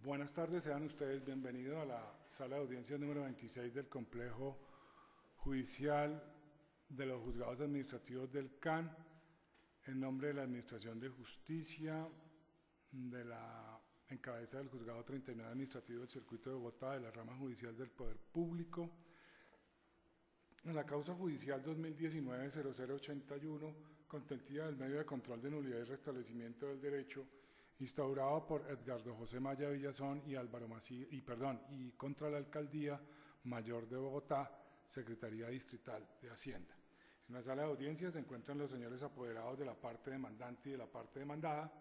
Buenas tardes, sean ustedes bienvenidos a la sala de audiencias número 26 del complejo judicial de los juzgados administrativos del CAN, en nombre de la Administración de Justicia, en cabeza del Juzgado 39 Administrativo del Circuito de Bogotá, de la rama judicial del Poder Público, en la causa judicial 2019-0081, contentida del medio de control de nulidad y restablecimiento del derecho, instaurado por Edgardo José Maya Villazón y y contra la Alcaldía Mayor de Bogotá, Secretaría Distrital de Hacienda. En la sala de audiencias se encuentran los señores apoderados de la parte demandante y de la parte demandada,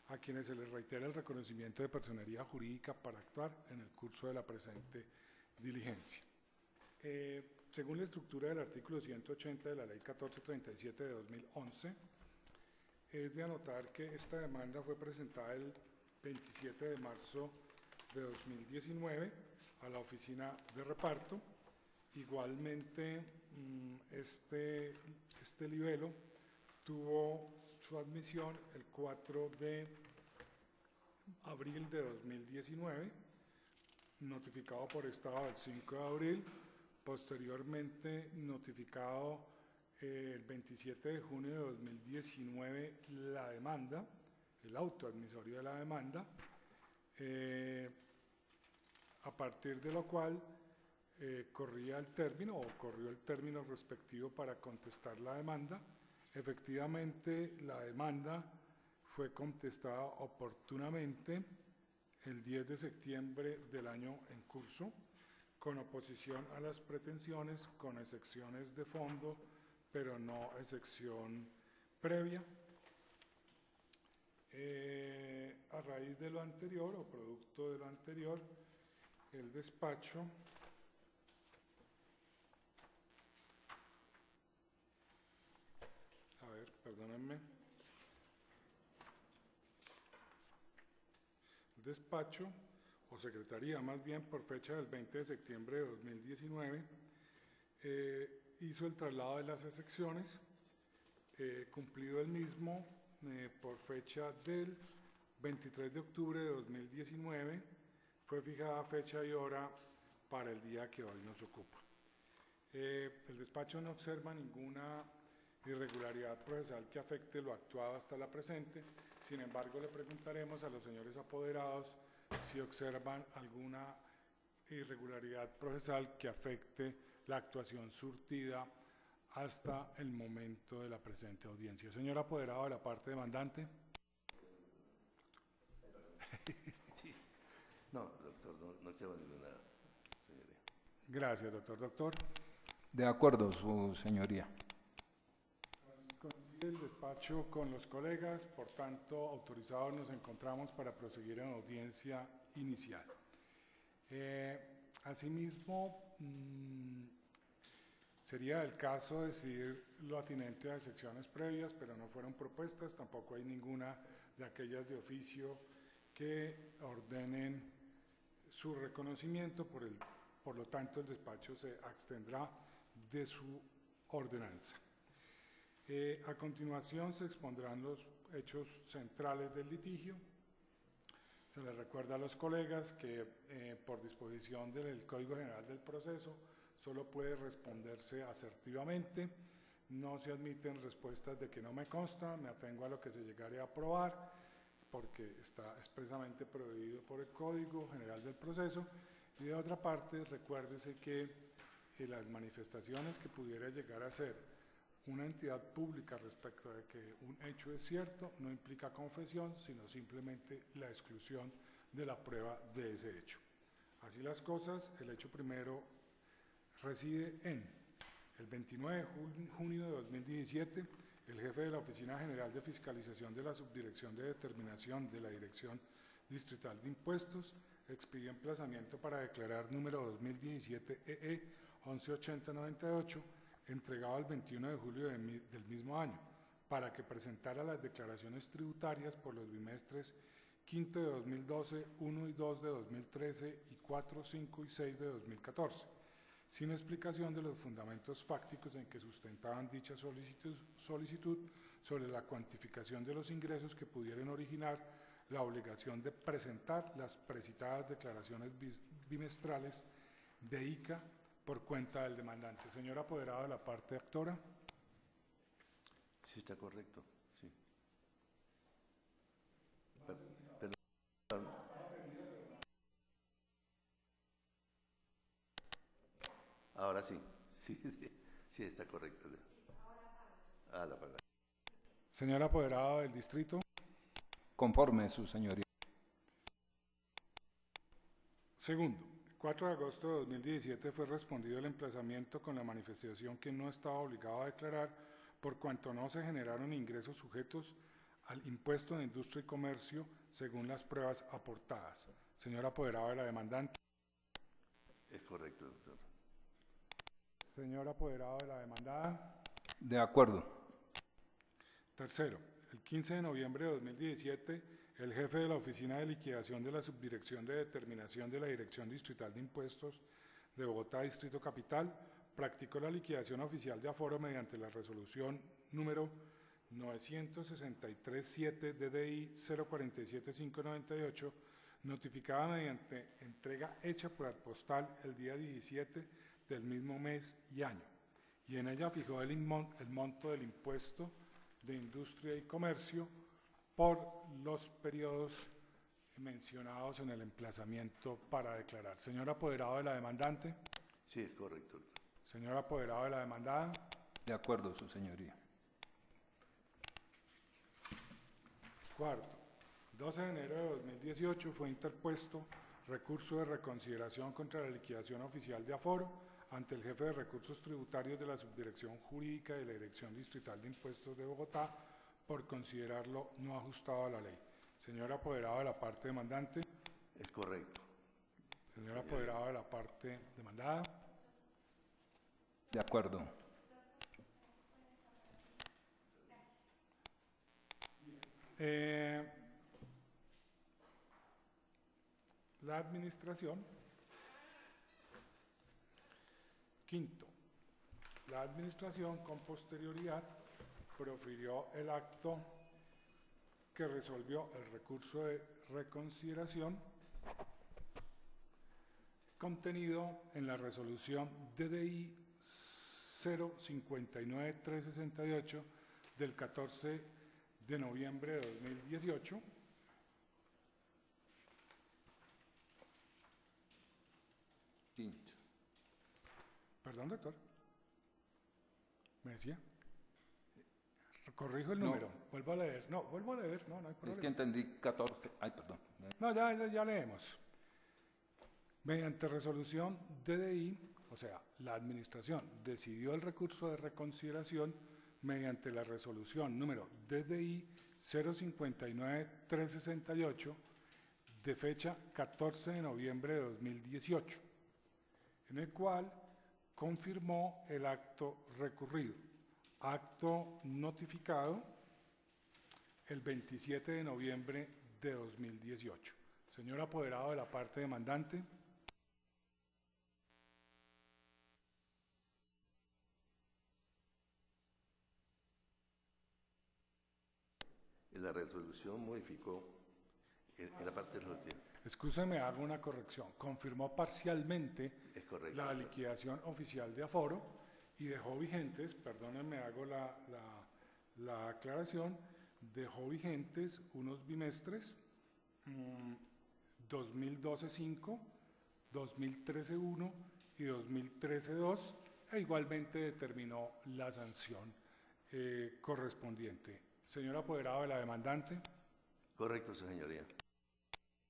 a quienes se les reitera el reconocimiento de personería jurídica para actuar en el curso de la presente diligencia. Según la estructura del artículo 180 de la Ley 1437 de 2011, es de anotar que esta demanda fue presentada el 27 de marzo de 2019 a la oficina de reparto. Igualmente, este libelo tuvo su admisión el 4 de abril de 2019, notificado por estado el 5 de abril, posteriormente notificado el 27 de junio de 2019 la demanda, el auto admisorio de la demanda, a partir de lo cual corrió el término respectivo para contestar la demanda. Efectivamente, la demanda fue contestada oportunamente el 10 de septiembre del año en curso, con oposición a las pretensiones, con excepciones de fondo, pero no excepción previa. A raíz de lo anterior, o producto de lo anterior, el despacho o secretaría más bien, por fecha del 20 de septiembre de 2019, hizo el traslado de las excepciones, cumplido el mismo por fecha del 23 de octubre de 2019, fue fijada fecha y hora para el día que hoy nos ocupa. El despacho no observa ninguna irregularidad procesal que afecte lo actuado hasta la presente. Sin embargo, le preguntaremos a los señores apoderados si observan alguna irregularidad procesal que afecte la actuación surtida hasta el momento de la presente audiencia. Señor apoderado de la parte demandante. Sí. No, doctor, no observo ninguna, señoría. Gracias, doctor. De acuerdo, su señoría. Coincide el despacho con los colegas, por tanto, autorizados nos encontramos para proseguir en audiencia inicial. Asimismo, sería el caso decidir lo atinente a excepciones previas, pero no fueron propuestas, tampoco hay ninguna de aquellas de oficio que ordenen su reconocimiento, por lo tanto el despacho se abstendrá de su ordenanza. A continuación se expondrán los hechos centrales del litigio. Se les recuerda a los colegas que por disposición del Código General del Proceso solo puede responderse asertivamente, no se admiten respuestas de que no me consta, me atengo a lo que se llegare a aprobar, porque está expresamente prohibido por el Código General del Proceso. Y de otra parte, recuérdese que las manifestaciones que pudiera llegar a ser una entidad pública respecto de que un hecho es cierto no implica confesión, sino simplemente la exclusión de la prueba de ese hecho. Así las cosas, el hecho primero reside en el 29 de junio de 2017, el jefe de la Oficina General de Fiscalización de la Subdirección de Determinación de la Dirección Distrital de Impuestos expidió emplazamiento para declarar número 2017 EE 118098, entregado el 21 de julio del mismo año, para que presentara las declaraciones tributarias por los bimestres quinto de 2012, 1 y 2 de 2013 y 4, 5 y 6 de 2014, sin explicación de los fundamentos fácticos en que sustentaban dicha solicitud sobre la cuantificación de los ingresos que pudieran originar la obligación de presentar las precitadas declaraciones bimestrales de ICA por cuenta del demandante. Señor apoderado de la parte actora. Sí, está correcto. Sí. Ahora sí. Sí, está correcto. La paga. Señor apoderado del distrito. Conforme, su señoría. Segundo, 4 de agosto de 2017 fue respondido el emplazamiento con la manifestación que no estaba obligado a declarar por cuanto no se generaron ingresos sujetos al impuesto de industria y comercio según las pruebas aportadas. Señor apoderado de la demandante. Es correcto, doctor. Señor apoderado de la demandada. De acuerdo. Tercero, el 15 de noviembre de 2017, el jefe de la Oficina de Liquidación de la Subdirección de Determinación de la Dirección Distrital de Impuestos de Bogotá, Distrito Capital, practicó la liquidación oficial de aforo mediante la resolución número 963-7 DDI 047598, notificada mediante entrega hecha por postal el día 17 del mismo mes y año, y en ella fijó el monto del impuesto de industria y comercio por los periodos mencionados en el emplazamiento para declarar. Señor apoderado de la demandante. Sí, es correcto, doctor. Señor apoderado de la demandada. De acuerdo, su señoría. Cuarto, 12 de enero de 2018 fue interpuesto recurso de reconsideración contra la liquidación oficial de aforo ante el jefe de recursos tributarios de la Subdirección Jurídica de la Dirección Distrital de Impuestos de Bogotá por considerarlo no ajustado a la ley. Señor apoderado de la parte demandante. Es correcto. Señor apoderado de la parte demandada. De acuerdo. La administración. Quinto, la administración con posterioridad profirió el acto que resolvió el recurso de reconsideración contenido en la resolución DDI 059368 del 14 de noviembre de 2018, Quinto. Perdón, doctor. ¿Me decía? Corrijo el número. Vuelvo a leer. No, vuelvo a leer. No, no hay problema. Es que entendí 14. Ay, perdón. No, ya leemos. Mediante resolución DDI, o sea, la administración decidió el recurso de reconsideración mediante la resolución número DDI 059368 de fecha 14 de noviembre de 2018, en el cual confirmó el acto recurrido, acto notificado el 27 de noviembre de 2018. Señor apoderado de la parte demandante. La resolución modificó en la parte de los últimos. Excúseme, hago una corrección. Confirmó parcialmente la liquidación oficial de aforo y dejó vigentes, perdónenme, hago la aclaración, dejó vigentes unos bimestres 2012-5, 2013-1 y 2013-2 e igualmente determinó la sanción correspondiente. Señor apoderado de la demandante. Correcto, su señoría.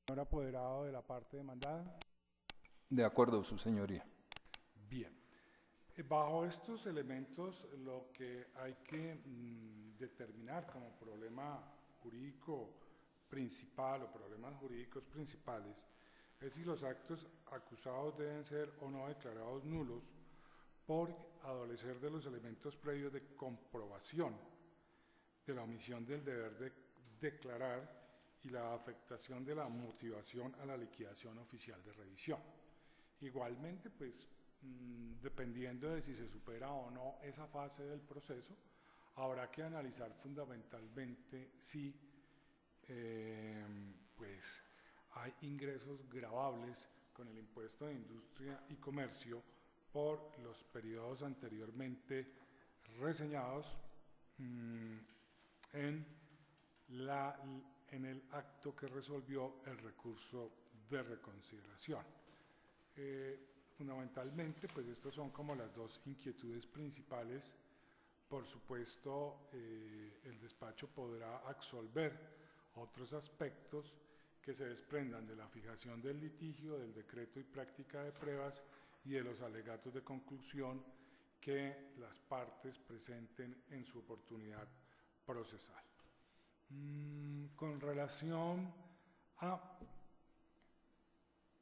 Señor apoderado de la parte demandada. De acuerdo, su señoría. Bien. Bajo estos elementos, lo que hay que determinar como problema jurídico principal o problemas jurídicos principales es si los actos acusados deben ser o no declarados nulos por adolecer de los elementos previos de comprobación de la omisión del deber de declarar y la afectación de la motivación a la liquidación oficial de revisión. Igualmente, pues, dependiendo de si se supera o no esa fase del proceso, habrá que analizar fundamentalmente si pues hay ingresos gravables con el impuesto de industria y comercio por los periodos anteriormente reseñados en el acto que resolvió el recurso de reconsideración. Fundamentalmente, pues estas son como las dos inquietudes principales. Por supuesto, el despacho podrá absolver otros aspectos que se desprendan de la fijación del litigio, del decreto y práctica de pruebas y de los alegatos de conclusión que las partes presenten en su oportunidad procesal. Con relación a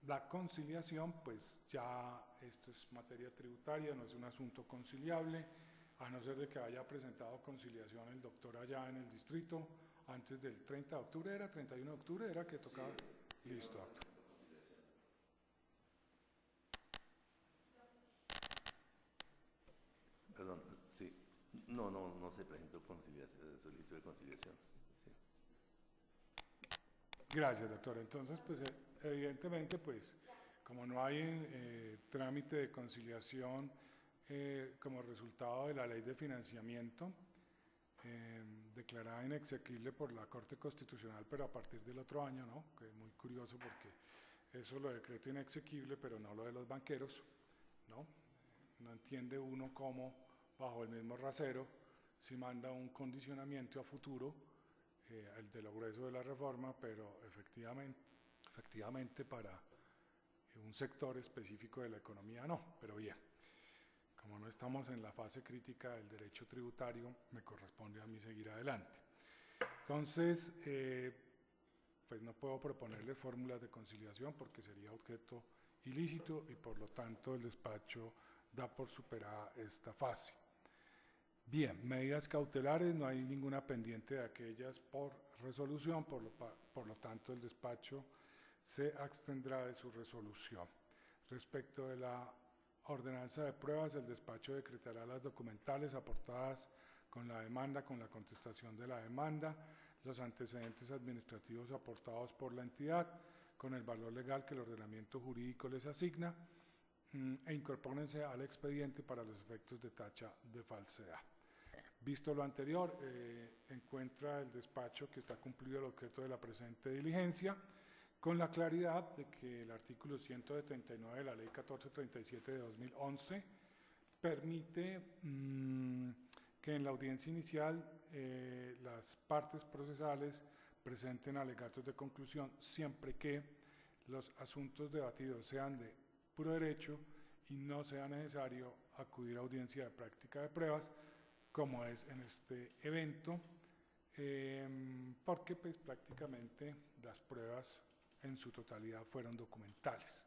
la conciliación, pues ya esto es materia tributaria, no es un asunto conciliable, a no ser de que haya presentado conciliación el doctor allá en el distrito antes del 30 de octubre, ¿era 31 de octubre? ¿Era que tocaba? Sí. Listo, doctor. Perdón, sí. No se presentó solicitud de conciliación. Sí. Gracias, doctor. Entonces, pues evidentemente, pues como no hay trámite de conciliación como resultado de la ley de financiamiento, declarada inexequible por la Corte Constitucional, pero a partir del otro año, ¿no? Que es muy curioso porque eso lo decreta inexequible, pero no lo de los banqueros, ¿no? No entiende uno cómo, bajo el mismo rasero, si manda un condicionamiento a futuro, el de lo grueso de la reforma, pero efectivamente para un sector específico de la economía no, pero bien. Como no estamos en la fase crítica del derecho tributario, me corresponde a mí seguir adelante. Entonces, pues no puedo proponerle fórmulas de conciliación porque sería objeto ilícito y por lo tanto el despacho da por superada esta fase. Bien, medidas cautelares, no hay ninguna pendiente de aquellas por resolución, por lo tanto el despacho se abstendrá de su resolución. Respecto de la ordenanza de pruebas, el despacho decretará las documentales aportadas con la demanda, con la contestación de la demanda, los antecedentes administrativos aportados por la entidad, con el valor legal que el ordenamiento jurídico les asigna, e incorpórense al expediente para los efectos de tacha de falsedad. Visto lo anterior, encuentra el despacho que está cumplido el objeto de la presente diligencia, con la claridad de que el artículo 179 de la Ley 1437 de 2011 permite que en la audiencia inicial las partes procesales presenten alegatos de conclusión siempre que los asuntos debatidos sean de puro derecho y no sea necesario acudir a audiencia de práctica de pruebas, como es en este evento, porque pues prácticamente las pruebas en su totalidad fueron documentales,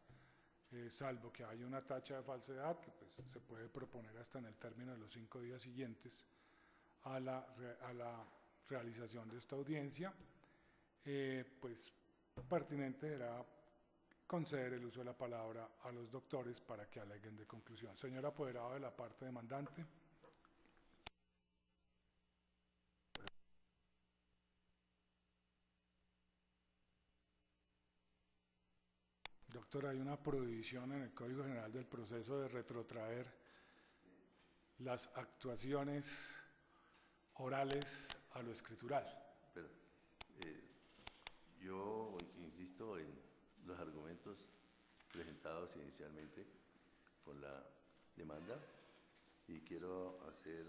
salvo que haya una tacha de falsedad que pues, se puede proponer hasta en el término de los 5 días siguientes a la realización de esta audiencia, pues pertinente será conceder el uso de la palabra a los doctores para que aleguen de conclusión. Señor apoderado de la parte demandante. Doctor, hay una prohibición en el Código General del Proceso de retrotraer las actuaciones orales a lo escritural. Pero, yo insisto en los argumentos presentados inicialmente por la demanda y quiero hacer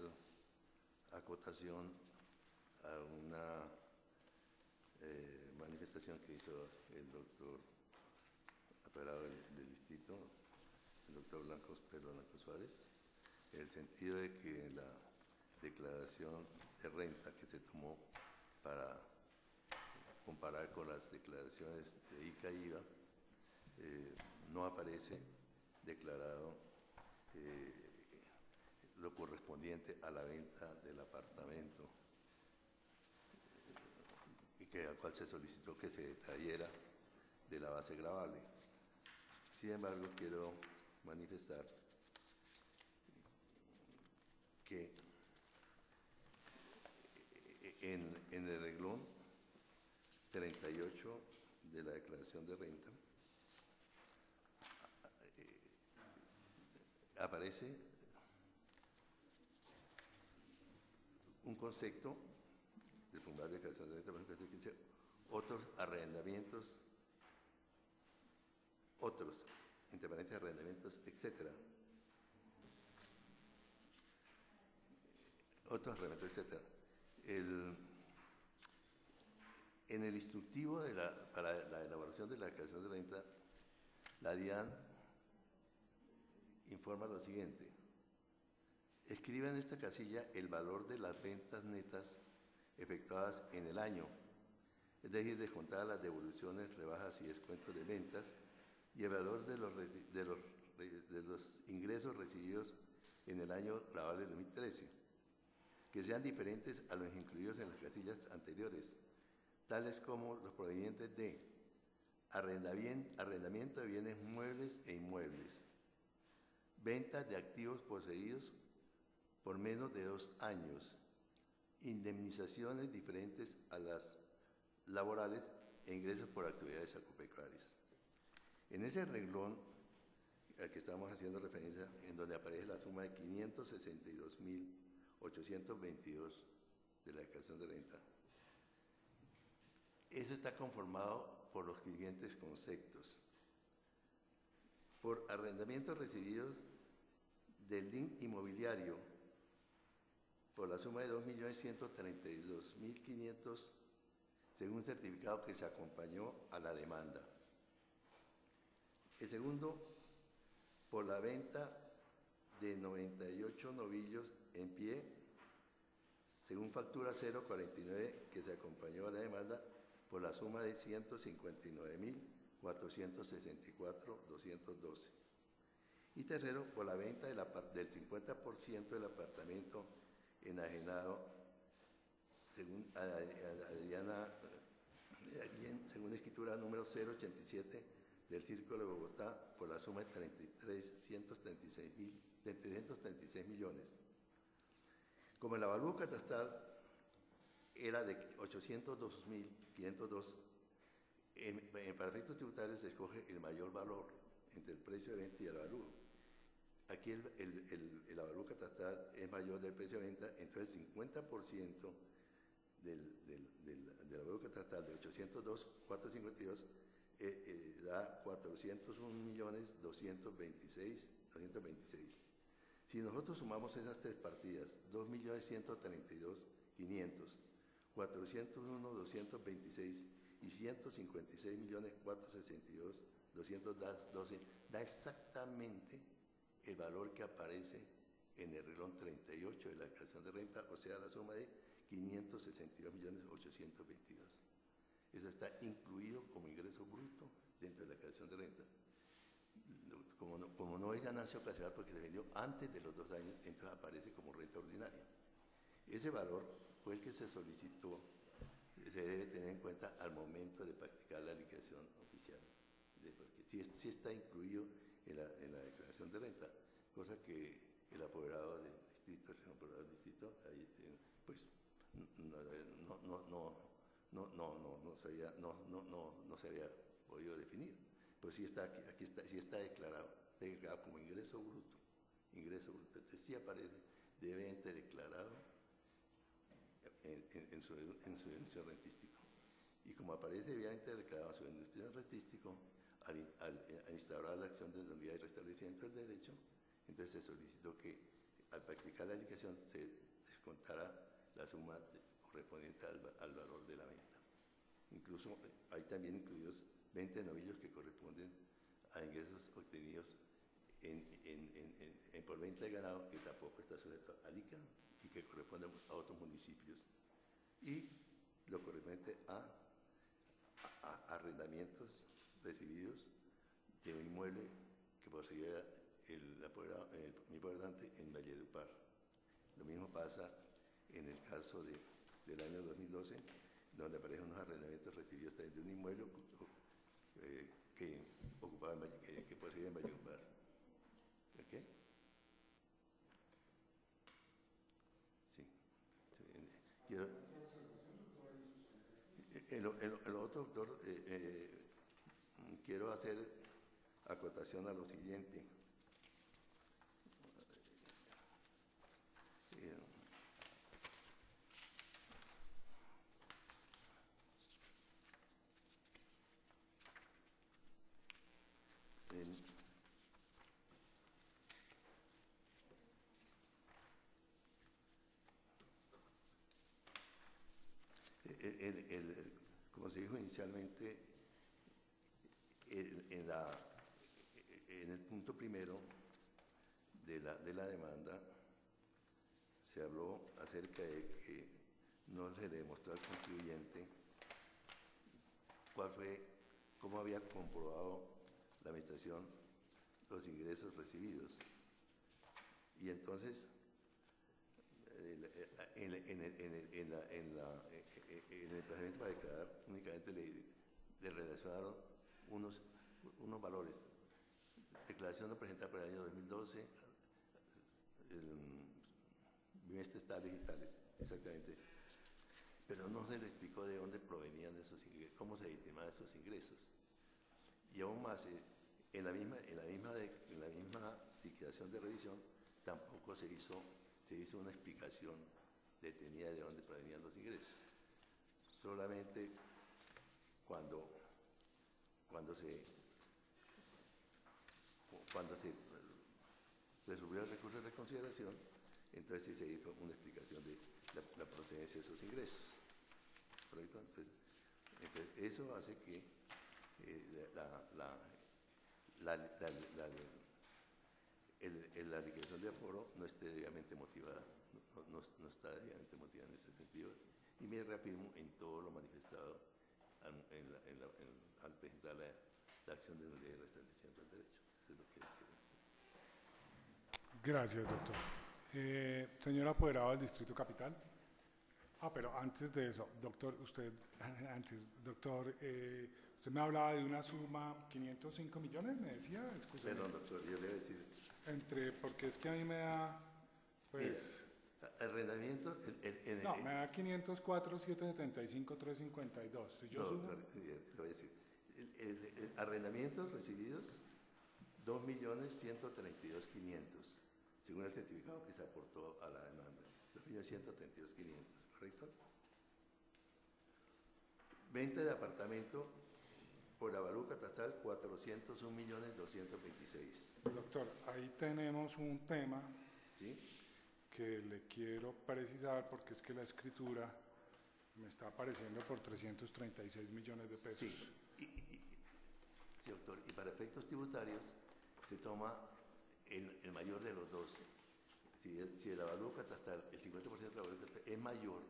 acotación a una manifestación que hizo el doctor apoderado del distrito, el doctor Pedro Blanco Suárez, en el sentido de que la declaración de renta que se tomó para comparar con las declaraciones de ICA y IVA, no aparece declarado lo correspondiente a la venta del apartamento, y al cual se solicitó que se detrayera de la base gravable. Sin embargo, quiero manifestar que en el reglón 38 de la declaración de renta aparece un concepto del formulario de declaración de renta, por ejemplo, que dice otros arrendamientos, otros intervenientes arrendamientos, etcétera. Otros arrendamientos, etcétera. En el instructivo para la elaboración de la declaración de renta, la DIAN informa lo siguiente: escriba en esta casilla el valor de las ventas netas efectuadas en el año, es decir, descontadas las devoluciones, rebajas y descuentos de ventas, y el valor de los ingresos recibidos en el año laborable 2013, que sean diferentes a los incluidos en las casillas anteriores, tales como los provenientes de arrendamiento de bienes muebles e inmuebles, ventas de activos poseídos por menos de 2 años, indemnizaciones diferentes a las laborales e ingresos por actividades agropecuarias. En ese renglón al que estamos haciendo referencia, en donde aparece la suma de 562.822 de la declaración de renta, eso está conformado por los siguientes conceptos: por arrendamientos recibidos del link inmobiliario por la suma de 2.132.500 según certificado que se acompañó a la demanda. El segundo, por la venta de 98 novillos en pie según factura 049 que se acompañó a la demanda por la suma de 159.464.212. Y tercero, por la venta del 50% del apartamento enajenado según según escritura número 087 del Círculo de Bogotá por la suma de 336 millones. Como el avalúo catastral era de 802.502, para efectos tributarios se escoge el mayor valor entre el precio de venta y el avalúo. Aquí el avalúo catastral es mayor del precio de venta, entonces el 50% del avalúo catastral de 802.452 da 401.226.226. Si nosotros sumamos esas tres partidas, 2.132.500, 401.226 y 156.462.212, da exactamente el valor que aparece en el renglón 38 de la declaración de renta, o sea, la suma de 562.822. Eso está incluido como ingreso bruto dentro de la declaración de renta. Como no es ganancia ocasional porque se vendió antes de los 2 años, entonces aparece como renta ordinaria. Ese valor fue el que se solicitó, se debe tener en cuenta al momento de practicar la liquidación oficial, porque sí está incluido en la declaración de renta, cosa que el apoderado del distrito, el señor apoderado del distrito, pues no se había podido definir. Pues sí está aquí está, sí está declarado como ingreso bruto. Entonces sí aparece debidamente declarado en su inicio rentístico. Y como aparece debidamente declarado en su inicio rentístico, al instaurar la acción de nulidad y restablecimiento del derecho, entonces se solicitó que al practicar la liquidación se descontara la suma correspondiente al valor de la venta. Incluso hay también incluidos 20 novillos que corresponden a ingresos obtenidos por venta de ganado, que tampoco está sujeto al ICA y que corresponden a otros municipios. Y lo correspondiente a arrendamientos recibidos de un inmueble que poseía mi apoderante en Valledupar. Lo mismo pasa en el caso del año 2012, donde aparecen unos arrendamientos recibidos también de un inmueble que poseía en Valledupar. ¿Ok? Sí. el otro, doctor, quiero hacer acotación a lo siguiente. Como se dijo inicialmente, en el punto primero de la demanda se habló acerca de que no se le demostró al contribuyente cómo había comprobado la administración los ingresos recibidos. Y entonces, en el procedimiento para declarar, únicamente le relacionaron unos valores. Declaración no presentada para el año 2012, bienestes tales y tales, exactamente. Pero no se le explicó de dónde provenían esos ingresos, cómo se legitimaban esos ingresos. Y aún más, en la misma liquidación de revisión, tampoco se hizo una explicación detenida de dónde provenían los ingresos. Solamente cuando se resolvió el recurso de reconsideración, entonces sí se hizo una explicación de la procedencia de esos ingresos. ¿Correcto? Entonces eso hace que la liquidación de aforo no esté debidamente motivada, no está debidamente motivada en ese sentido, y me reafirmo en todo lo manifestado al presentar la acción de nulidad y restablecimiento del derecho. Eso es lo que quiero decir. Gracias, doctor. Señor apoderado del Distrito Capital. Pero antes de eso, doctor, usted me hablaba de una suma, 505 millones, me decía, excúseme. Perdón, doctor, yo le voy a decir. Porque es que a mí me da, pues... Arrendamiento... me da 504, 775, 352. Si yo no, sumo... doctor, le voy a decir. Arrendamientos recibidos, 2.132.500, según el certificado que se aportó a la demanda. 2.132.500, ¿correcto? Venta de apartamento por avalúo catastral, 401.226.000. Doctor, ahí tenemos un tema, ¿sí?, que le quiero precisar porque es que la escritura me está apareciendo por 336 millones de pesos. Sí, sí, doctor, y para efectos tributarios se toma el mayor de los dos. Si el avalúo catastral, el 50% del avalúo catastral es mayor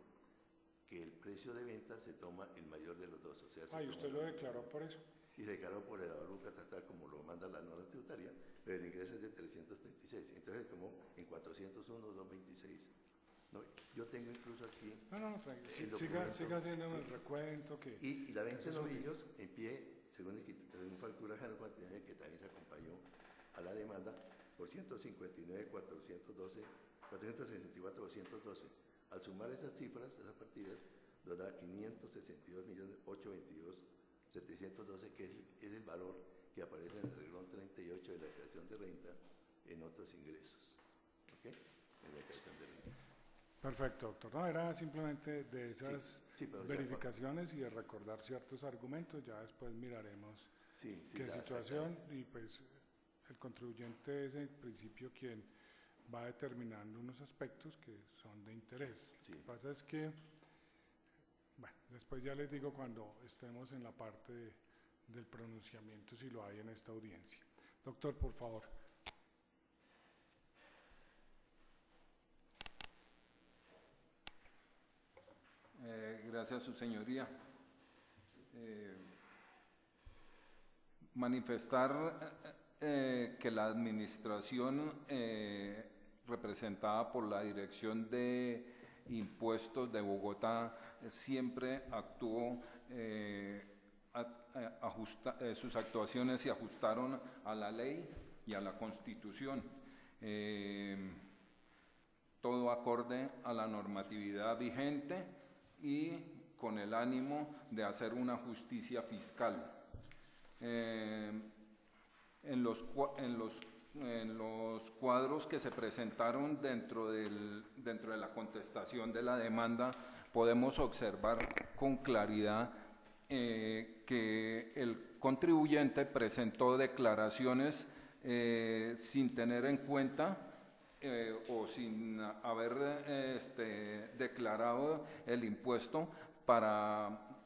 que el precio de venta, se toma el mayor de los dos. O sea, ¿Y usted lo declaró por eso? Y se declaró por el avalúo catastral como lo manda la norma tributaria, pero el ingreso es de 336. Entonces se tomó en 401.226. No, yo tengo incluso aquí... No, siga haciendo el recuento. Y la venta de novillos en pie, según factura general cuantitaria, que también se acompañó a la demanda, por 464.212. Al sumar esas cifras, esas partidas, nos da 562.822.712, que es el valor que aparece en el renglón 38 de la declaración de renta en otros ingresos. ¿Ok? En la declaración de renta. Perfecto, doctor. No, era simplemente de esas verificaciones y de recordar ciertos argumentos. Ya después miraremos qué situación, y pues el contribuyente es en principio quien va determinando unos aspectos que son de interés. Sí. Lo que pasa es que, bueno, después ya les digo cuando estemos en la parte del pronunciamiento, si lo hay en esta audiencia. Doctor, por favor. Gracias, su señoría. Manifestar que la administración representada por la Dirección de Impuestos de Bogotá siempre actuó, sus actuaciones se ajustaron a la ley y a la Constitución, todo acorde a la normatividad vigente y con el ánimo de hacer una justicia fiscal. En los cuadros que se presentaron dentro de la contestación de la demanda, podemos observar con claridad que el contribuyente presentó declaraciones sin tener en cuenta o sin haber declarado el impuesto para,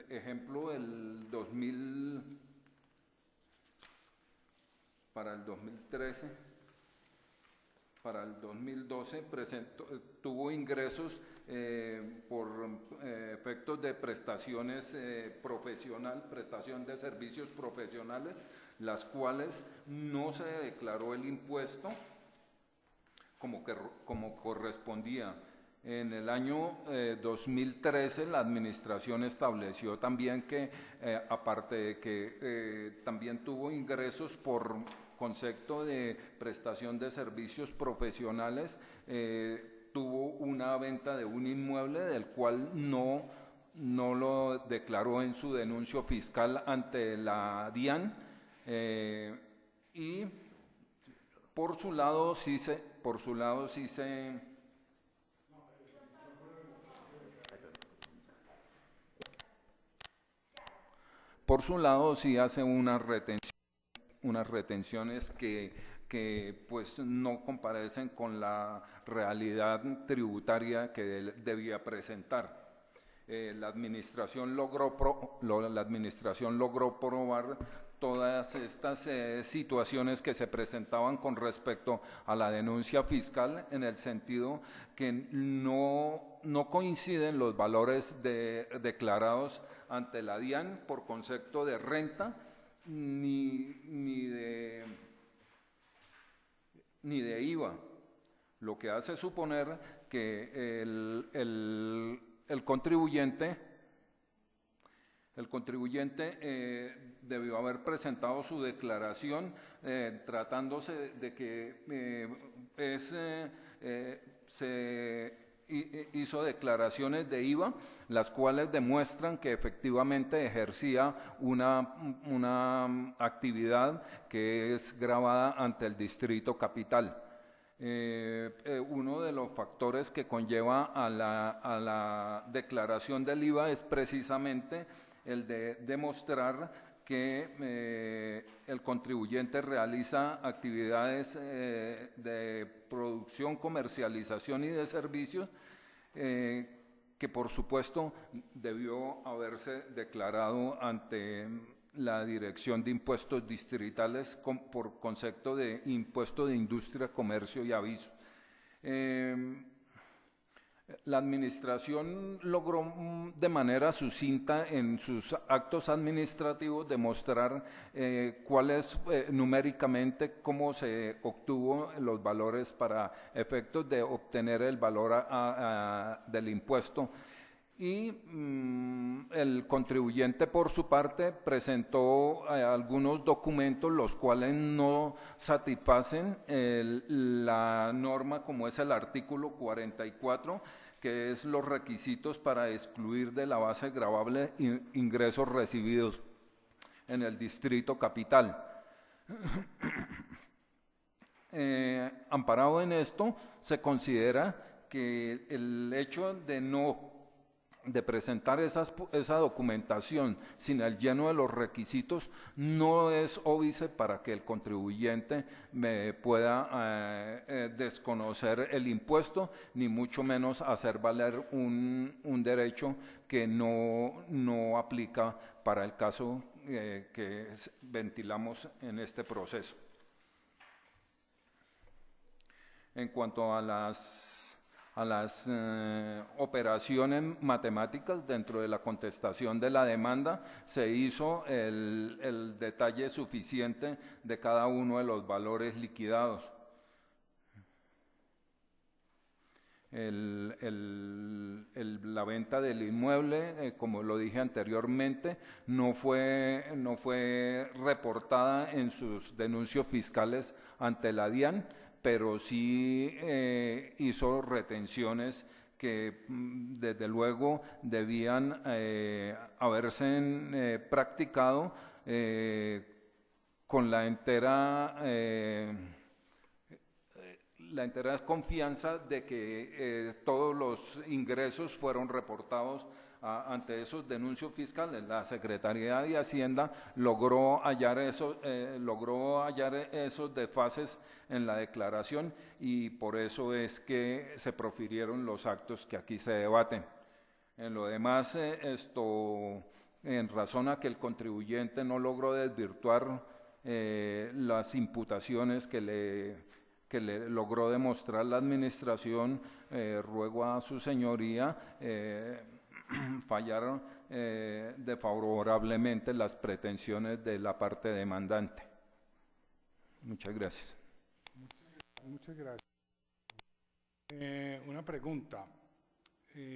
ejemplo, para el 2013, para el 2012 tuvo ingresos por efectos de prestaciones prestación de servicios profesionales, las cuales no se declaró el impuesto como correspondía. En el año 2013 la administración estableció también que, aparte de que también tuvo ingresos por concepto de prestación de servicios profesionales, tuvo una venta de un inmueble del cual no lo declaró en su denuncio fiscal ante la DIAN, y por su lado sí hace unas retenciones que pues no comparecen con la realidad tributaria que debía presentar. La administración logró probar todas estas situaciones que se presentaban con respecto a la denuncia fiscal, en el sentido que no coinciden los valores declarados ante la DIAN por concepto de renta ni de IVA, lo que hace suponer que el contribuyente debió haber presentado su declaración tratándose de que se hizo declaraciones de IVA, las cuales demuestran que efectivamente ejercía una actividad que es gravada ante el Distrito Capital. Uno de los factores que conlleva a la declaración del IVA es precisamente el de demostrar que el contribuyente realiza actividades de producción, comercialización y de servicios que por supuesto debió haberse declarado ante la Dirección de Impuestos Distritales por concepto de Impuesto de Industria, Comercio y Aviso. La administración logró de manera sucinta en sus actos administrativos demostrar cuál es numéricamente cómo se obtuvo los valores para efectos de obtener el valor del impuesto. Y el contribuyente, por su parte, presentó algunos documentos los cuales no satisfacen la norma, como es el artículo 44, que es los requisitos para excluir de la base gravable ingresos recibidos en el Distrito Capital. Amparado en esto, se considera que el hecho de presentar esa documentación sin el lleno de los requisitos no es óbice para que el contribuyente pueda desconocer el impuesto, ni mucho menos hacer valer un derecho que no aplica para el caso que ventilamos en este proceso. En cuanto a las operaciones matemáticas dentro de la contestación de la demanda, se hizo el detalle suficiente de cada uno de los valores liquidados. La venta del inmueble, como lo dije anteriormente, no fue reportada en sus denuncios fiscales ante la DIAN, pero sí hizo retenciones que desde luego debían haberse practicado con la entera confianza de que todos los ingresos fueron reportados ante esos denuncios fiscales. La Secretaría de Hacienda logró hallar esos desfases en la declaración y por eso es que se profirieron los actos que aquí se debaten. En lo demás, en razón a que el contribuyente no logró desvirtuar las imputaciones que le logró demostrar la administración, ruego a su señoría fallaron desfavorablemente las pretensiones de la parte demandante. Muchas gracias. Muchas gracias. Una pregunta.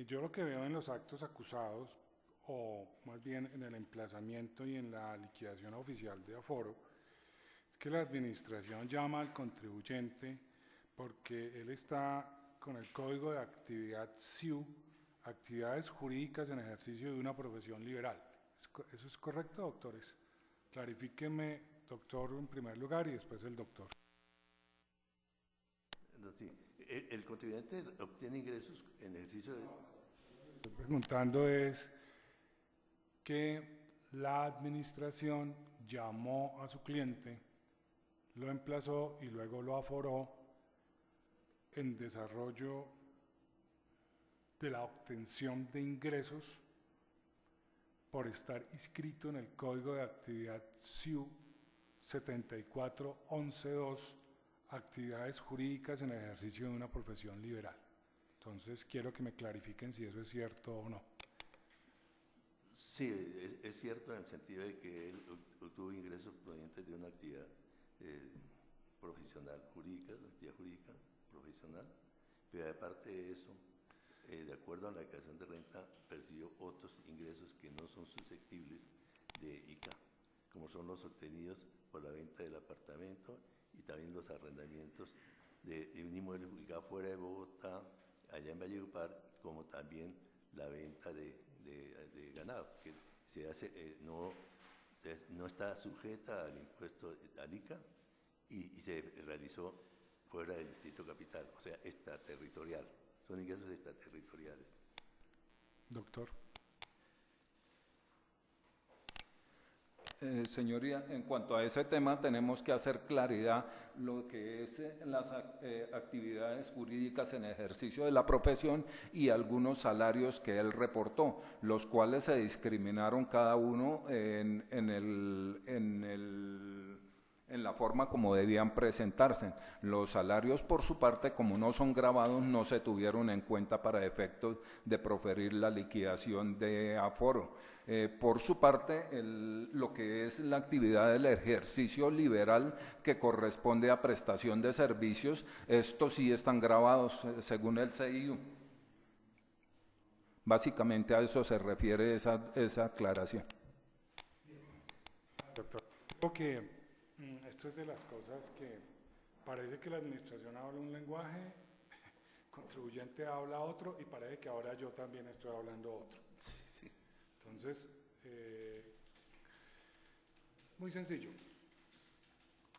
Yo lo que veo en los actos acusados, o más bien en el emplazamiento y en la liquidación oficial de aforo, es que la administración llama al contribuyente porque él está con el Código de Actividad SIU, actividades jurídicas en ejercicio de una profesión liberal. ¿Eso es correcto, doctores? Clarifíqueme, doctor, en primer lugar y después el doctor. Sí. ¿El contribuyente obtiene ingresos en ejercicio de...? Estoy preguntando es que la administración llamó a su cliente, lo emplazó y luego lo aforó en desarrollo de la obtención de ingresos por estar inscrito en el Código de Actividad SIU 74.11.2, actividades jurídicas en ejercicio de una profesión liberal. Entonces, quiero que me clarifiquen si eso es cierto o no. Sí, es cierto en el sentido de que él obtuvo ingresos provenientes de una actividad profesional jurídica, una actividad jurídica profesional, pero aparte de eso, de acuerdo a la declaración de renta, percibió otros ingresos que no son susceptibles de ICA, como son los obtenidos por la venta del apartamento y también los arrendamientos de un inmueble ubicado fuera de Bogotá, allá en Valledupar, como también la venta de ganado, que se hace, no está sujeta al impuesto al ICA y se realizó fuera del distrito capital, o sea, extraterritorial. Son ingresos extraterritoriales. Doctor. Señoría, en cuanto a ese tema tenemos que hacer claridad lo que es las actividades jurídicas en ejercicio de la profesión y algunos salarios que él reportó, los cuales se discriminaron cada uno en la forma como debían presentarse. Los salarios, por su parte, como no son grabados, no se tuvieron en cuenta para efectos de proferir la liquidación de aforo. Por su parte, lo que es la actividad del ejercicio liberal que corresponde a prestación de servicios, estos sí están grabados según el CIU. Básicamente a eso se refiere esa aclaración. Doctor, creo que esto es de las cosas que parece que la administración habla un lenguaje, el contribuyente habla otro y parece que ahora yo también estoy hablando otro. Sí. Entonces, muy sencillo.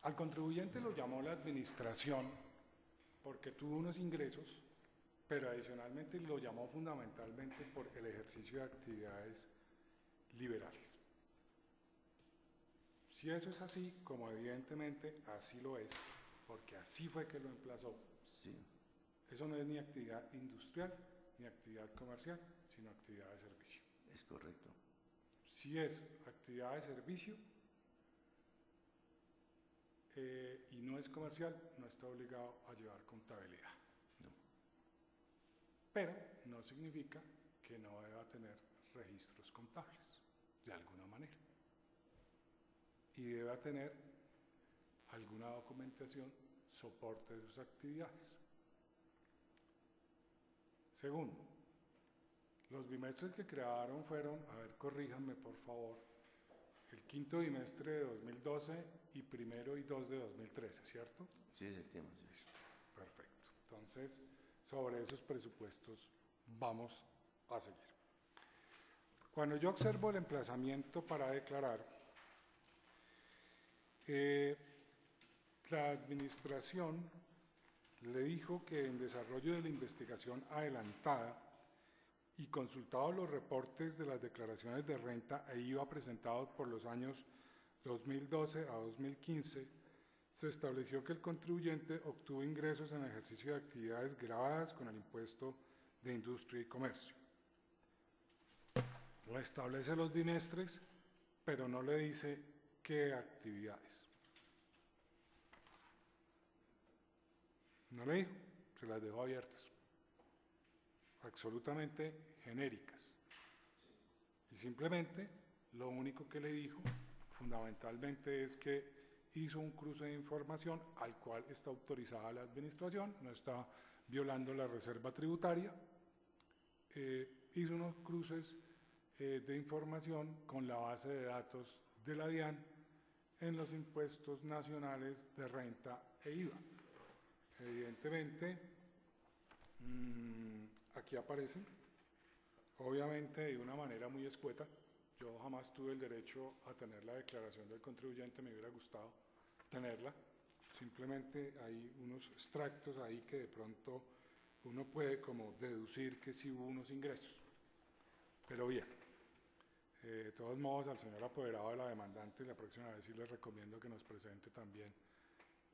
Al contribuyente lo llamó la administración porque tuvo unos ingresos, pero adicionalmente lo llamó fundamentalmente por el ejercicio de actividades liberales. Si eso es así, como evidentemente así lo es, porque así fue que lo emplazó, Sí. eso no es ni actividad industrial ni actividad comercial, sino actividad de servicio. Es correcto. Si es actividad de servicio y no es comercial, no está obligado a llevar contabilidad. No. Pero no significa que no deba tener registros contables, de alguna manera. Y deba tener alguna documentación, soporte de sus actividades. Segundo, los bimestres que crearon fueron, a ver, corríjanme por favor, el quinto bimestre de 2012 y primero y 2 de 2013, ¿cierto? Sí, es el tema. Sí. Listo, perfecto. Entonces, sobre esos presupuestos vamos a seguir. Cuando yo observo el emplazamiento para declarar, la administración le dijo que en desarrollo de la investigación adelantada y consultados los reportes de las declaraciones de renta e IVA presentados por los años 2012 a 2015, se estableció que el contribuyente obtuvo ingresos en el ejercicio de actividades gravadas con el impuesto de industria y comercio. Le establece los bimestres, pero no le dice qué actividades. No le dijo, se las dejó abiertas, absolutamente genéricas. Y simplemente lo único que le dijo fundamentalmente es que hizo un cruce de información al cual está autorizada la administración, no está violando la reserva tributaria, hizo unos cruces de información con la base de datos de la DIAN en los impuestos nacionales de renta e IVA. Evidentemente, aquí aparecen, obviamente de una manera muy escueta. Yo jamás tuve el derecho a tener la declaración del contribuyente, me hubiera gustado tenerla. Simplemente hay unos extractos ahí que de pronto uno puede como deducir que sí hubo unos ingresos. Pero bien, de todos modos al señor apoderado de la demandante la próxima vez sí les recomiendo que nos presente también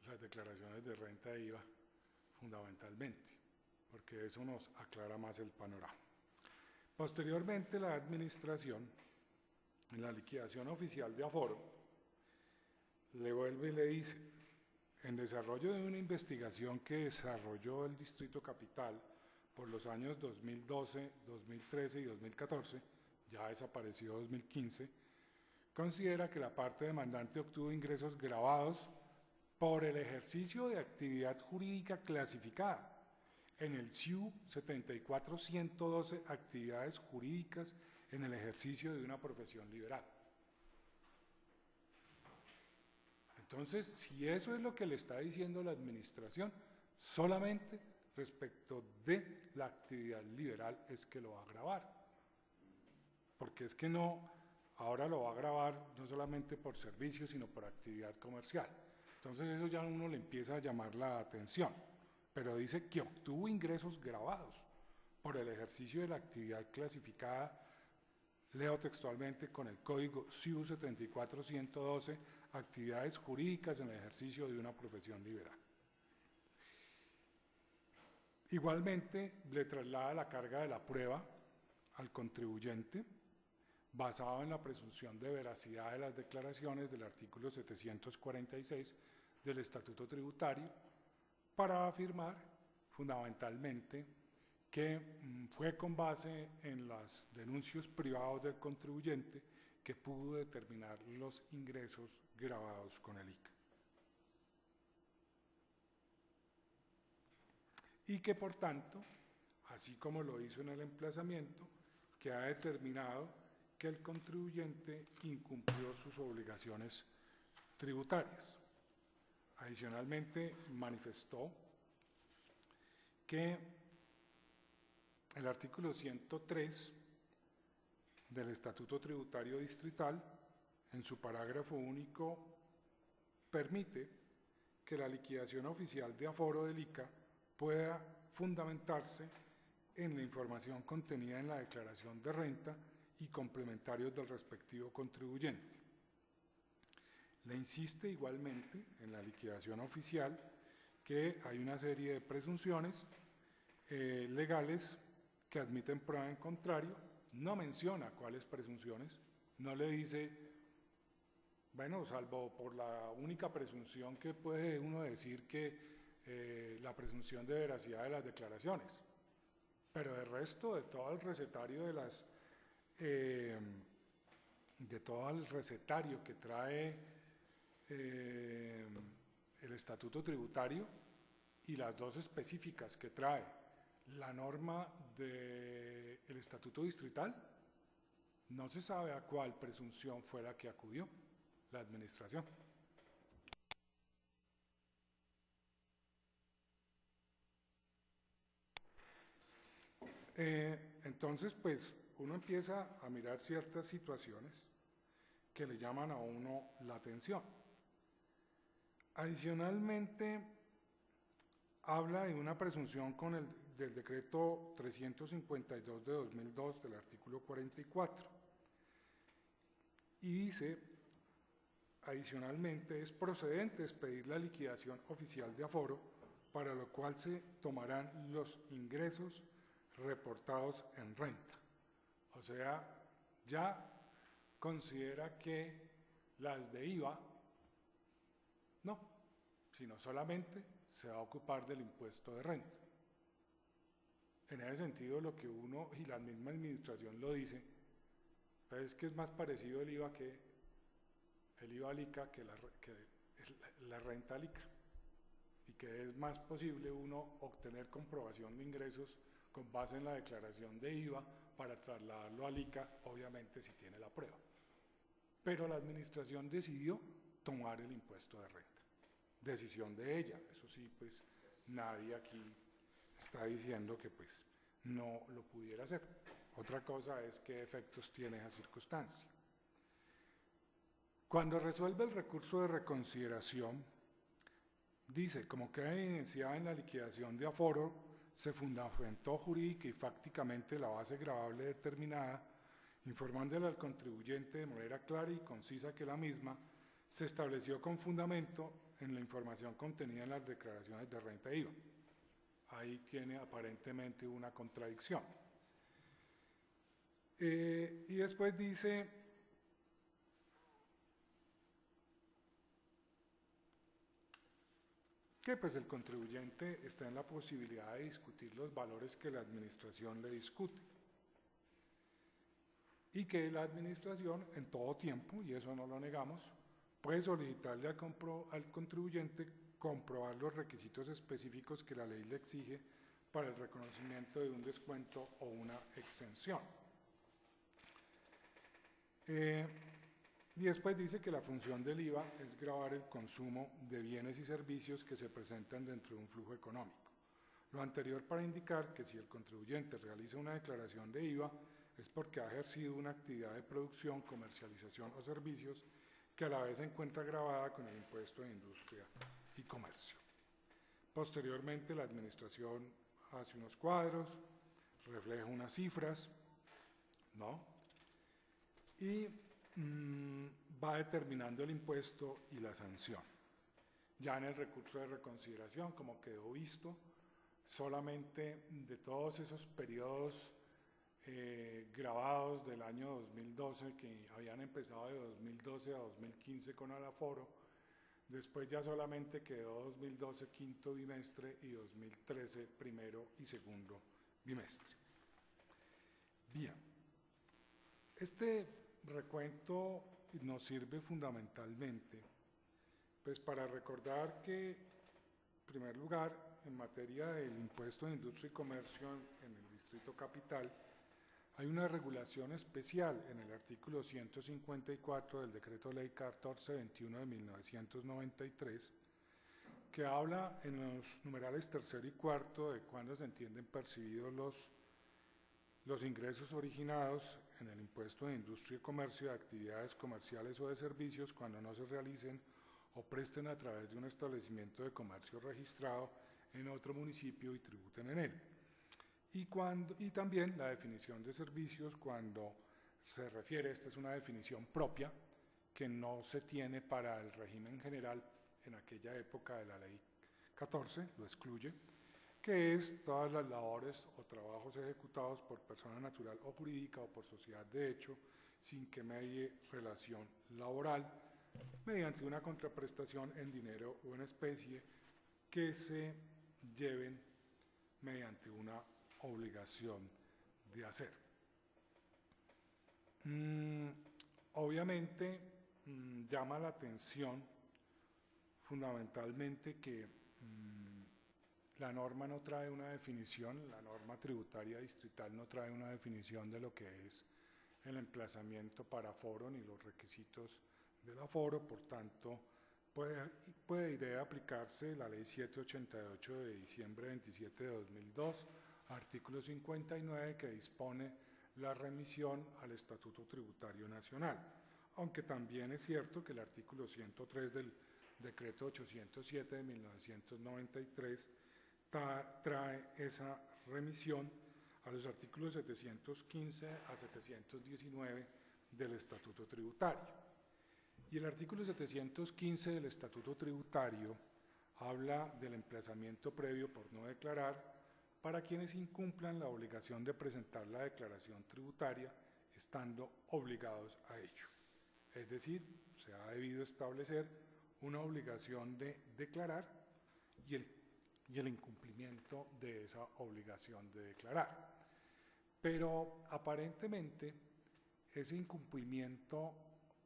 las declaraciones de renta e IVA fundamentalmente, porque eso nos aclara más el panorama. Posteriormente la administración, en la liquidación oficial de aforo, le vuelve y le dice, en desarrollo de una investigación que desarrolló el Distrito Capital por los años 2012, 2013 y 2014, ya desapareció 2015, considera que la parte demandante obtuvo ingresos gravados por el ejercicio de actividad jurídica clasificada en el SIU 74112, actividades jurídicas en el ejercicio de una profesión liberal. Entonces, si eso es lo que le está diciendo la administración, solamente respecto de la actividad liberal es que lo va a gravar. Porque es que no, ahora lo va a gravar no solamente por servicio, sino por actividad comercial. Entonces eso ya a uno le empieza a llamar la atención, pero dice que obtuvo ingresos gravados por el ejercicio de la actividad clasificada, leo textualmente, con el código SIU 74112, actividades jurídicas en el ejercicio de una profesión liberal. Igualmente, le traslada la carga de la prueba al contribuyente, basado en la presunción de veracidad de las declaraciones del artículo 746 del Estatuto Tributario, para afirmar fundamentalmente que fue con base en los denuncios privados del contribuyente que pudo determinar los ingresos gravados con el ICA. Y que por tanto, así como lo hizo en el emplazamiento, que ha determinado que el contribuyente incumplió sus obligaciones tributarias. Adicionalmente, manifestó que el artículo 103 del Estatuto Tributario Distrital, en su parágrafo único, permite que la liquidación oficial de aforo del ICA pueda fundamentarse en la información contenida en la declaración de renta y complementarios del respectivo contribuyente. Le insiste igualmente en la liquidación oficial que hay una serie de presunciones legales que admiten prueba en contrario, no menciona cuáles presunciones, no le dice, bueno, salvo por la única presunción que puede uno decir que la presunción de veracidad de las declaraciones, pero el resto de todo el recetario de todo el recetario que trae el Estatuto Tributario y las dos específicas que trae la norma del Estatuto Distrital, no se sabe a cuál presunción fue la que acudió la administración. Entonces, pues, uno empieza a mirar ciertas situaciones que le llaman a uno la atención. Adicionalmente, habla de una presunción del decreto 352 de 2002 del artículo 44 y dice, adicionalmente, es procedente expedir la liquidación oficial de aforo, para lo cual se tomarán los ingresos reportados en renta. O sea, ya considera que las de IVA no, sino solamente se va a ocupar del impuesto de renta. En ese sentido, lo que uno y la misma administración lo dice, es que es más parecido el IVA LICA que la renta LICA, y que es más posible uno obtener comprobación de ingresos con base en la declaración de IVA para trasladarlo a LICA, obviamente si tiene la prueba. Pero la administración decidió tomar el impuesto de renta. Decisión de ella, eso sí, pues nadie aquí está diciendo que pues no lo pudiera hacer. Otra cosa es qué efectos tiene esa circunstancia. Cuando resuelve el recurso de reconsideración, dice, como queda evidenciada en la liquidación de aforo, se fundamentó jurídica y fácticamente la base gravable determinada, informándole al contribuyente de manera clara y concisa que la misma se estableció con fundamento en la información contenida en las declaraciones de renta IVA. Ahí tiene aparentemente una contradicción. Y después dice, que pues el contribuyente está en la posibilidad de discutir los valores que la administración le discute y que la administración en todo tiempo, y eso no lo negamos, puede solicitarle al contribuyente comprobar los requisitos específicos que la ley le exige para el reconocimiento de un descuento o una exención. Y después dice que la función del IVA es gravar el consumo de bienes y servicios que se presentan dentro de un flujo económico. Lo anterior para indicar que si el contribuyente realiza una declaración de IVA es porque ha ejercido una actividad de producción, comercialización o servicios que a la vez se encuentra gravada con el impuesto de industria y comercio. Posteriormente, la administración hace unos cuadros, refleja unas cifras, ¿no? Y va determinando el impuesto y la sanción. Ya en el recurso de reconsideración, como quedó visto, solamente de todos esos periodos grabados del año 2012, que habían empezado de 2012 a 2015 con el aforo, después ya solamente quedó 2012 quinto bimestre y 2013 primero y segundo bimestre. Bien, este recuento nos sirve fundamentalmente pues para recordar que, en primer lugar, en materia del impuesto de industria y comercio en el Distrito Capital, hay una regulación especial en el artículo 154 del Decreto Ley 1421 de 1993, que habla en los numerales tercero y cuarto de cuándo se entienden percibidos los ingresos originados en el impuesto de industria y comercio de actividades comerciales o de servicios cuando no se realicen o presten a través de un establecimiento de comercio registrado en otro municipio y tributen en él. Y también la definición de servicios cuando se refiere, esta es una definición propia que no se tiene para el régimen general en aquella época de la ley 14, lo excluye, que es todas las labores o trabajos ejecutados por persona natural o jurídica o por sociedad de hecho sin que medie relación laboral mediante una contraprestación en dinero o en especie que se lleven mediante una obligación de hacer. Obviamente llama la atención fundamentalmente que la norma no trae una definición, la norma tributaria distrital no trae una definición de lo que es el emplazamiento para aforo ni los requisitos del aforo, por tanto puede ir a aplicarse la ley 788 de diciembre 27 de 2002 artículo 59, que dispone la remisión al Estatuto Tributario Nacional, aunque también es cierto que el artículo 103 del Decreto 807 de 1993 trae esa remisión a los artículos 715 a 719 del Estatuto Tributario. Y el artículo 715 del Estatuto Tributario habla del emplazamiento previo por no declarar para quienes incumplan la obligación de presentar la declaración tributaria estando obligados a ello. Es decir, se ha debido establecer una obligación de declarar y el incumplimiento de esa obligación de declarar. Pero aparentemente ese incumplimiento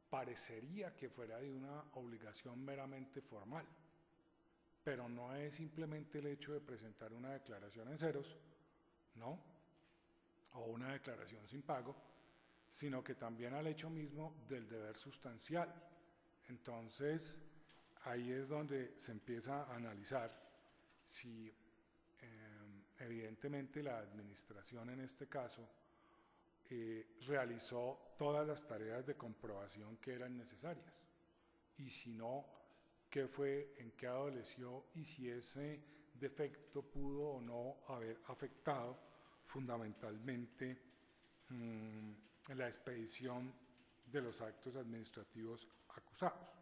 parecería que fuera de una obligación meramente formal, pero no es simplemente el hecho de presentar una declaración en ceros, ¿no? O una declaración sin pago, sino que también al hecho mismo del deber sustancial. Entonces, ahí es donde se empieza a analizar si evidentemente la administración en este caso realizó todas las tareas de comprobación que eran necesarias, y si no, qué fue, en qué adoleció y si ese defecto pudo o no haber afectado fundamentalmente la expedición de los actos administrativos acusados.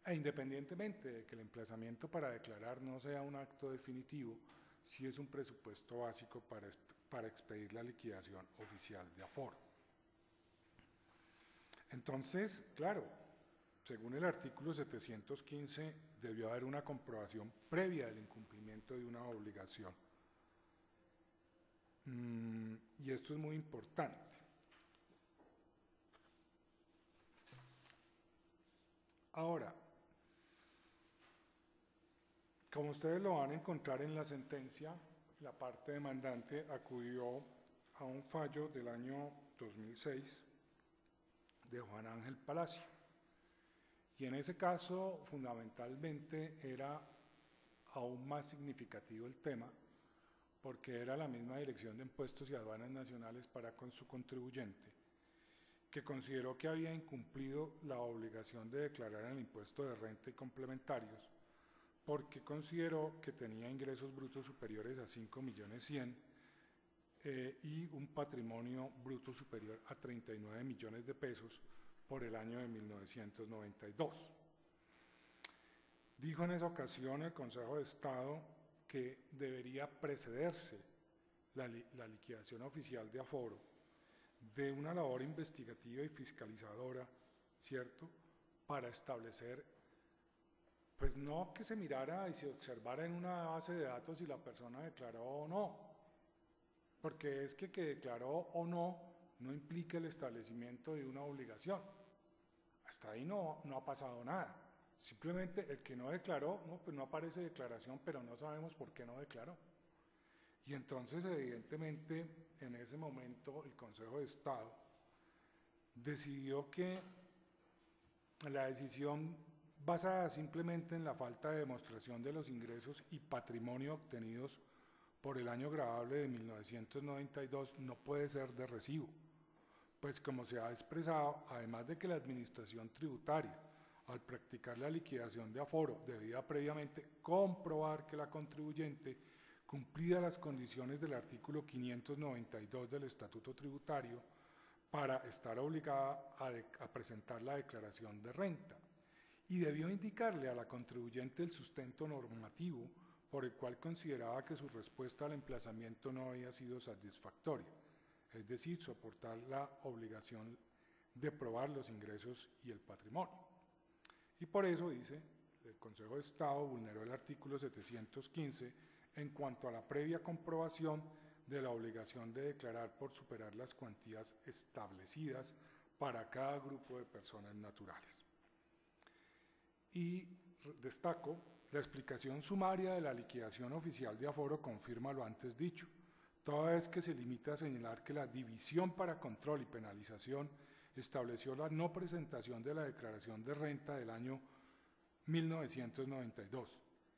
E independientemente de que el emplazamiento para declarar no sea un acto definitivo, sí es un presupuesto básico para expedir la liquidación oficial de aforo. Entonces, claro, según el artículo 715, debió haber una comprobación previa del incumplimiento de una obligación. Y esto es muy importante. Ahora, como ustedes lo van a encontrar en la sentencia, la parte demandante acudió a un fallo del año 2006 de Juan Ángel Palacio. Y en ese caso, fundamentalmente, era aún más significativo el tema, porque era la misma Dirección de Impuestos y Aduanas Nacionales para con su contribuyente, que consideró que había incumplido la obligación de declarar el impuesto de renta y complementarios, porque consideró que tenía ingresos brutos superiores a 5.100.000 y un patrimonio bruto superior a 39 millones de pesos por el año de 1992. Dijo en esa ocasión el Consejo de Estado que debería precederse la liquidación oficial de aforo de una labor investigativa y fiscalizadora, ¿cierto?, para establecer, pues no que se mirara y se observara en una base de datos si la persona declaró o no, porque es que declaró o no implica el establecimiento de una obligación. Hasta ahí no ha pasado nada. Simplemente el que no declaró, pues no aparece declaración, pero no sabemos por qué no declaró. Y entonces, evidentemente, en ese momento el Consejo de Estado decidió que la decisión basada simplemente en la falta de demostración de los ingresos y patrimonio obtenidos por el año gravable de 1992 no puede ser de recibo, pues como se ha expresado, además de que la administración tributaria, al practicar la liquidación de aforo, debía previamente comprobar que la contribuyente cumplía las condiciones del artículo 592 del Estatuto Tributario para estar obligada a presentar la declaración de renta, y debió indicarle a la contribuyente el sustento normativo por el cual consideraba que su respuesta al emplazamiento no había sido satisfactoria, es decir, soportar la obligación de probar los ingresos y el patrimonio. Y por eso, dice, el Consejo de Estado vulneró el artículo 715 en cuanto a la previa comprobación de la obligación de declarar por superar las cuantías establecidas para cada grupo de personas naturales. Y destaco, la explicación sumaria de la liquidación oficial de aforo confirma lo antes dicho, toda vez que se limita a señalar que la División para Control y Penalización estableció la no presentación de la declaración de renta del año 1992,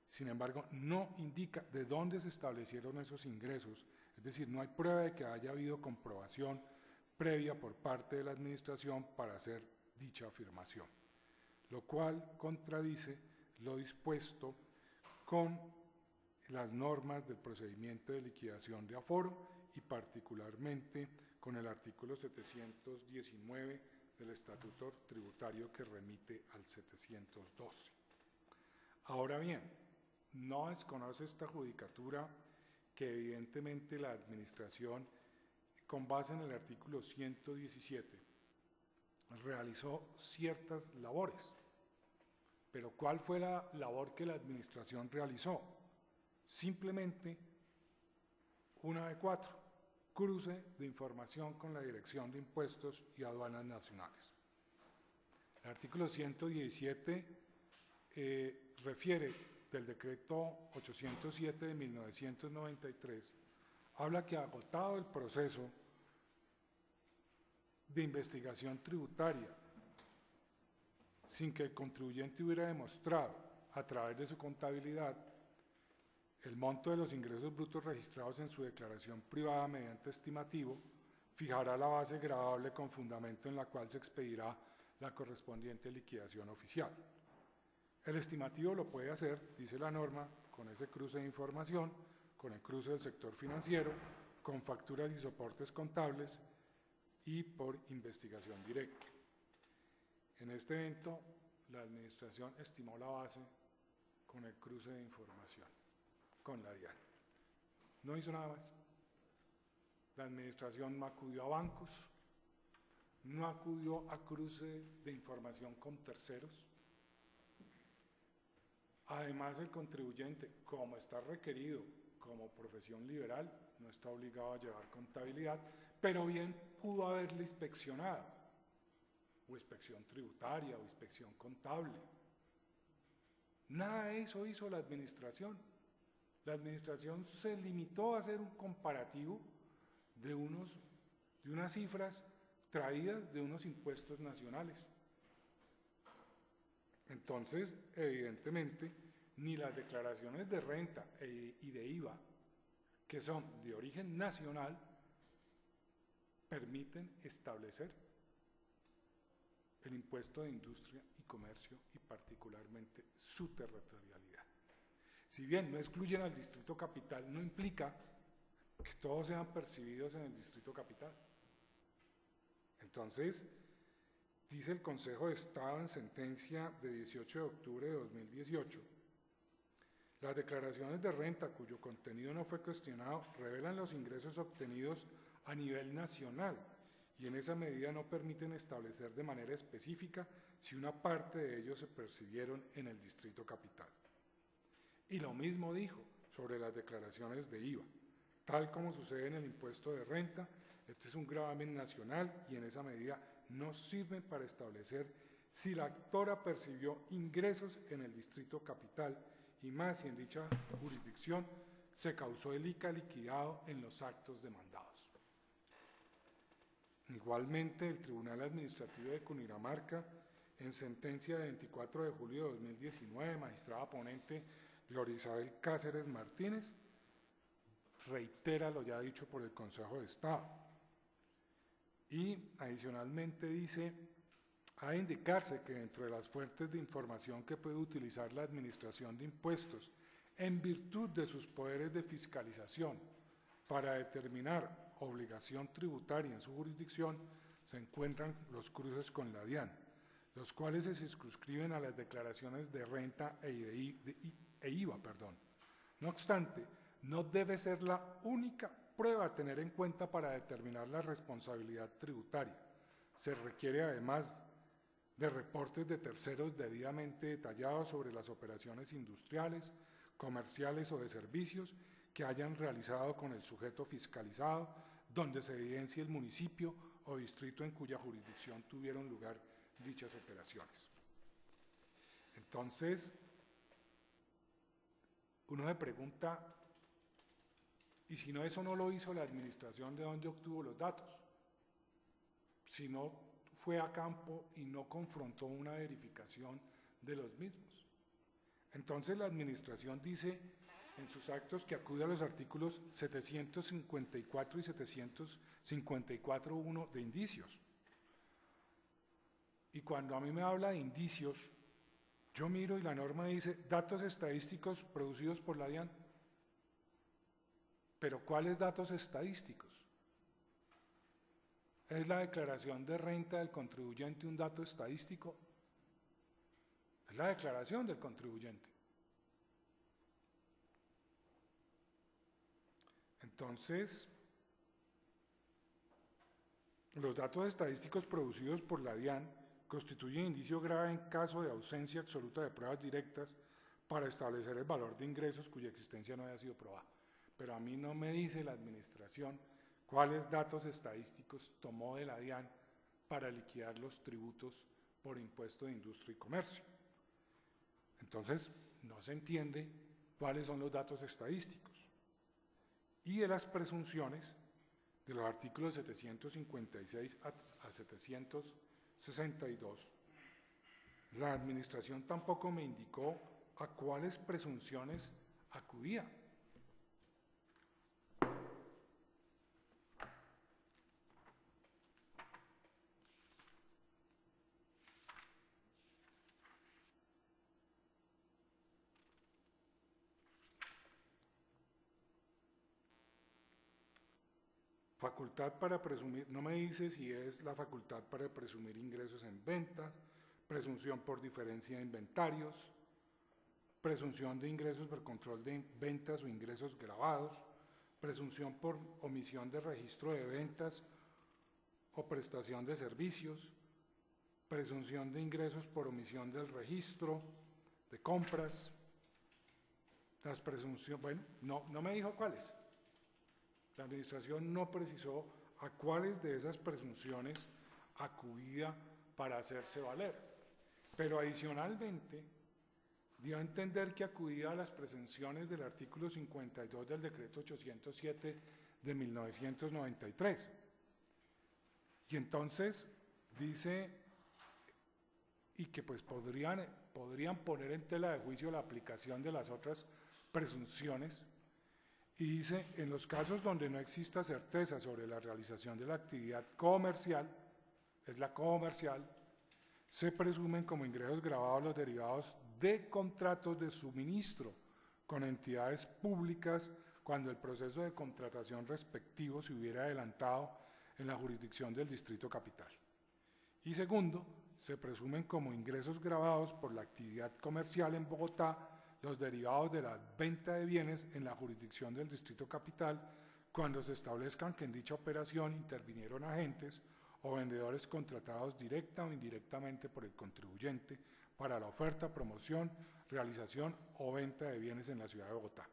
Sin embargo, no indica de dónde se establecieron esos ingresos, es decir, no hay prueba de que haya habido comprobación previa por parte de la Administración para hacer dicha afirmación, lo cual contradice lo dispuesto con las normas del procedimiento de liquidación de aforo y particularmente con el artículo 719 del Estatuto Tributario que remite al 712. Ahora bien, no desconoce esta judicatura que evidentemente la Administración, con base en el artículo 117, realizó ciertas labores. Pero ¿cuál fue la labor que la Administración realizó? Simplemente una de 4, cruce de información con la Dirección de Impuestos y Aduanas Nacionales. El artículo 117 refiere del decreto 807 de 1993, habla que agotado el proceso de investigación tributaria, sin que el contribuyente hubiera demostrado a través de su contabilidad el monto de los ingresos brutos registrados en su declaración privada mediante estimativo, fijará la base gravable con fundamento en la cual se expedirá la correspondiente liquidación oficial. El estimativo lo puede hacer, dice la norma, con ese cruce de información, con el cruce del sector financiero, con facturas y soportes contables y por investigación directa. En este evento, la Administración estimó la base con el cruce de información, con la DIAN. No hizo nada más. La Administración no acudió a bancos, no acudió a cruce de información con terceros. Además, el contribuyente, como está requerido como profesión liberal, no está obligado a llevar contabilidad, pero bien pudo haberle inspeccionado, o inspección tributaria, o inspección contable. Nada de eso hizo la Administración. La Administración se limitó a hacer un comparativo de unas cifras traídas de unos impuestos nacionales. Entonces, evidentemente, ni las declaraciones de renta y de IVA, que son de origen nacional, permiten establecer el impuesto de industria y comercio y particularmente su territorialidad. Si bien no excluyen al Distrito Capital, no implica que todos sean percibidos en el Distrito Capital. Entonces, dice el Consejo de Estado en sentencia de 18 de octubre de 2018, las declaraciones de renta cuyo contenido no fue cuestionado revelan los ingresos obtenidos a nivel nacional y en esa medida no permiten establecer de manera específica si una parte de ellos se percibieron en el Distrito Capital. Y lo mismo dijo sobre las declaraciones de IVA. Tal como sucede en el impuesto de renta, este es un gravamen nacional y en esa medida no sirven para establecer si la actora percibió ingresos en el Distrito Capital y más si en dicha jurisdicción se causó el ICA liquidado en los actos demandados. Igualmente, el Tribunal Administrativo de Cundinamarca, en sentencia de 24 de julio de 2019, magistrada ponente Gloria Isabel Cáceres Martínez, reitera lo ya dicho por el Consejo de Estado. Y adicionalmente dice, ha de indicarse que dentro de las fuentes de información que puede utilizar la Administración de Impuestos en virtud de sus poderes de fiscalización para determinar obligación tributaria en su jurisdicción, se encuentran los cruces con la DIAN, los cuales se circunscriben a las declaraciones de renta e IVA. No obstante, no debe ser la única prueba a tener en cuenta para determinar la responsabilidad tributaria. Se requiere además de reportes de terceros debidamente detallados sobre las operaciones industriales, comerciales o de servicios que hayan realizado con el sujeto fiscalizado, donde se evidencie el municipio o distrito en cuya jurisdicción tuvieron lugar dichas operaciones. Entonces, uno se pregunta, ¿y si no eso no lo hizo la Administración, de dónde obtuvo los datos? Si no fue a campo y no confrontó una verificación de los mismos. Entonces la administración dice en sus actos que acude a los artículos 754 y 754.1 de indicios. Y cuando a mí me habla de indicios, yo miro y la norma dice datos estadísticos producidos por la DIAN. ¿Pero cuáles datos estadísticos? ¿Es la declaración de renta del contribuyente un dato estadístico? Es la declaración del contribuyente. Entonces, los datos estadísticos producidos por la DIAN constituyen indicio grave en caso de ausencia absoluta de pruebas directas para establecer el valor de ingresos cuya existencia no haya sido probada. Pero a mí no me dice la administración cuáles datos estadísticos tomó de la DIAN para liquidar los tributos por impuesto de industria y comercio. Entonces, no se entiende cuáles son los datos estadísticos. Y de las presunciones de los artículos 756 a 762, la administración tampoco me indicó a cuáles presunciones acudía. Facultad para presumir, no me dice si es la facultad para presumir ingresos en ventas, presunción por diferencia de inventarios, presunción de ingresos por control de ventas o ingresos grabados, presunción por omisión de registro de ventas o prestación de servicios, presunción de ingresos por omisión del registro de compras, las presunciones, bueno, no me dijo cuáles. La administración no precisó a cuáles de esas presunciones acudía para hacerse valer, pero adicionalmente dio a entender que acudía a las presunciones del artículo 52 del decreto 807 de 1993. Y entonces dice, y que pues podrían poner en tela de juicio la aplicación de las otras presunciones. Y dice, en los casos donde no exista certeza sobre la realización de la actividad comercial, es la comercial, se presumen como ingresos grabados los derivados de contratos de suministro con entidades públicas cuando el proceso de contratación respectivo se hubiera adelantado en la jurisdicción del Distrito Capital. Y segundo, se presumen como ingresos grabados por la actividad comercial en Bogotá los derivados de la venta de bienes en la jurisdicción del Distrito Capital cuando se establezcan que en dicha operación intervinieron agentes o vendedores contratados directa o indirectamente por el contribuyente para la oferta, promoción, realización o venta de bienes en la ciudad de Bogotá.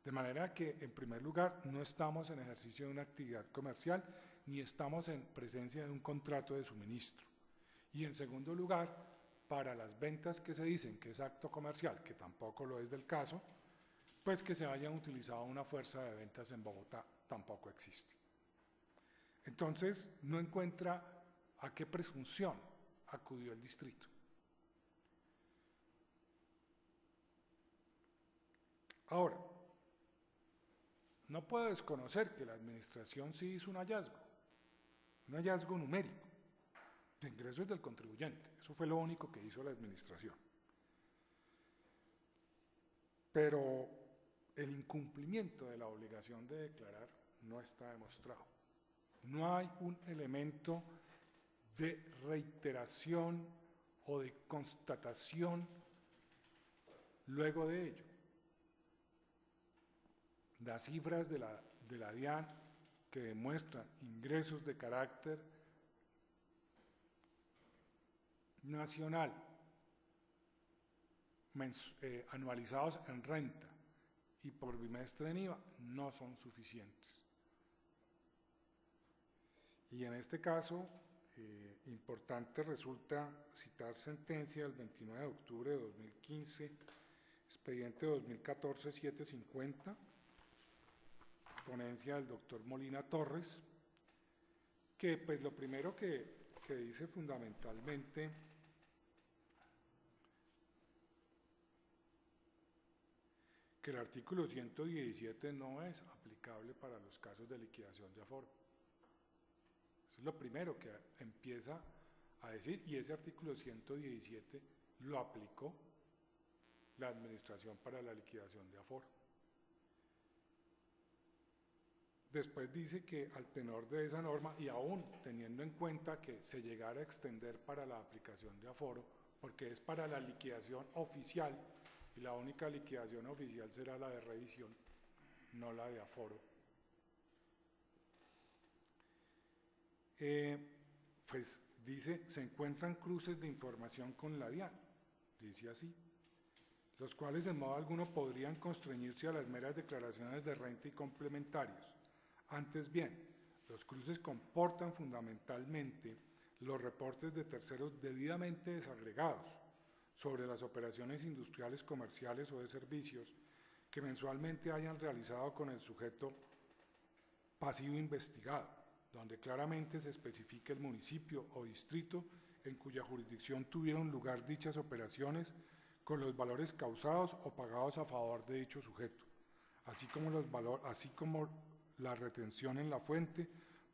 De manera que, en primer lugar, no estamos en ejercicio de una actividad comercial ni estamos en presencia de un contrato de suministro. Y en segundo lugar, para las ventas que se dicen que es acto comercial, que tampoco lo es del caso, pues que se hayan utilizado una fuerza de ventas en Bogotá tampoco existe. Entonces, no encuentra a qué presunción acudió el distrito. Ahora, no puedo desconocer que la administración sí hizo un hallazgo numérico de ingresos del contribuyente. Eso fue lo único que hizo la administración. Pero el incumplimiento de la obligación de declarar no está demostrado. No hay un elemento de reiteración o de constatación luego de ello. Las cifras de la DIAN que demuestran ingresos de carácter nacional anualizados en renta y por bimestre en IVA no son suficientes. Y en este caso, importante resulta citar sentencia del 29 de octubre de 2015, expediente 2014-750, ponencia del doctor Molina Torres, que pues lo primero que dice fundamentalmente que el artículo 117 no es aplicable para los casos de liquidación de aforo. Eso es lo primero que empieza a decir, y ese artículo 117 lo aplicó la Administración para la liquidación de aforo. Después dice que al tenor de esa norma, y aún teniendo en cuenta que se llegara a extender para la aplicación de aforo, porque es para la liquidación oficial, y la única liquidación oficial será la de revisión, no la de aforo. Pues dice, se encuentran cruces de información con la DIAN, dice así, los cuales en modo alguno podrían constreñirse a las meras declaraciones de renta y complementarios. Antes bien, los cruces comportan fundamentalmente los reportes de terceros debidamente desagregados sobre las operaciones industriales, comerciales o de servicios que mensualmente hayan realizado con el sujeto pasivo investigado, donde claramente se especifique el municipio o distrito en cuya jurisdicción tuvieron lugar dichas operaciones con los valores causados o pagados a favor de dicho sujeto, así como la retención en la fuente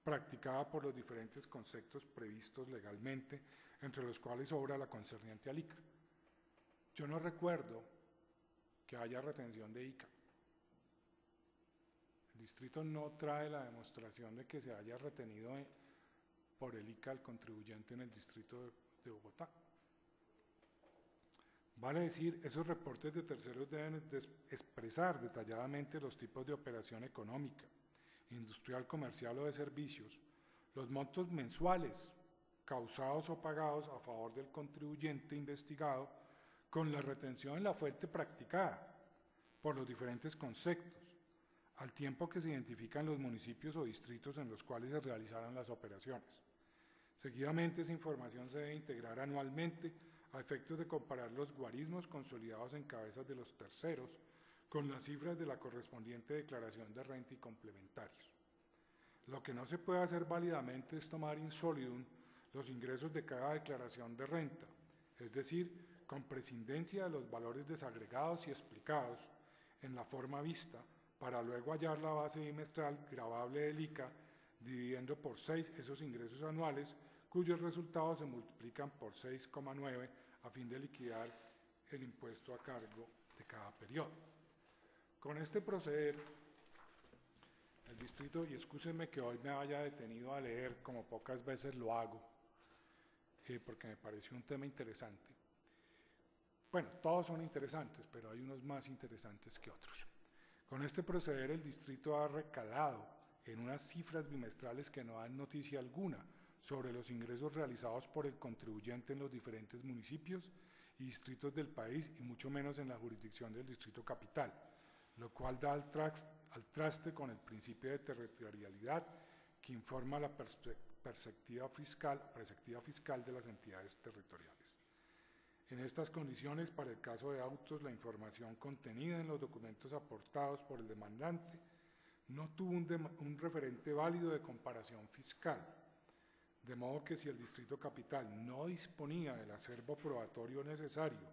practicada por los diferentes conceptos previstos legalmente, entre los cuales obra la concerniente al ICA. Yo no recuerdo que haya retención de ICA. El distrito no trae la demostración de que se haya retenido por el ICA al contribuyente en el distrito de Bogotá. Vale decir, esos reportes de terceros deben expresar detalladamente los tipos de operación económica, industrial, comercial o de servicios, los montos mensuales causados o pagados a favor del contribuyente investigado con la retención en la fuente practicada por los diferentes conceptos, al tiempo que se identifican los municipios o distritos en los cuales se realizaron las operaciones. Seguidamente, esa información se debe integrar anualmente a efectos de comparar los guarismos consolidados en cabezas de los terceros con las cifras de la correspondiente declaración de renta y complementarios. Lo que no se puede hacer válidamente es tomar in solidum los ingresos de cada declaración de renta, es decir, con prescindencia de los valores desagregados y explicados en la forma vista, para luego hallar la base bimestral gravable del ICA, dividiendo por 6 esos ingresos anuales, cuyos resultados se multiplican por 6,9 a fin de liquidar el impuesto a cargo de cada periodo. Con este proceder, el distrito, y excúsenme que hoy me haya detenido a leer como pocas veces lo hago, porque me pareció un tema interesante. Bueno, todos son interesantes, pero hay unos más interesantes que otros. Con este proceder, el distrito ha recalado en unas cifras bimestrales que no dan noticia alguna sobre los ingresos realizados por el contribuyente en los diferentes municipios y distritos del país, y mucho menos en la jurisdicción del Distrito Capital, lo cual da al traste con el principio de territorialidad que informa la perspectiva fiscal de las entidades territoriales. En estas condiciones, para el caso de autos, la información contenida en los documentos aportados por el demandante no tuvo un referente válido de comparación fiscal, de modo que si el Distrito Capital no disponía del acervo probatorio necesario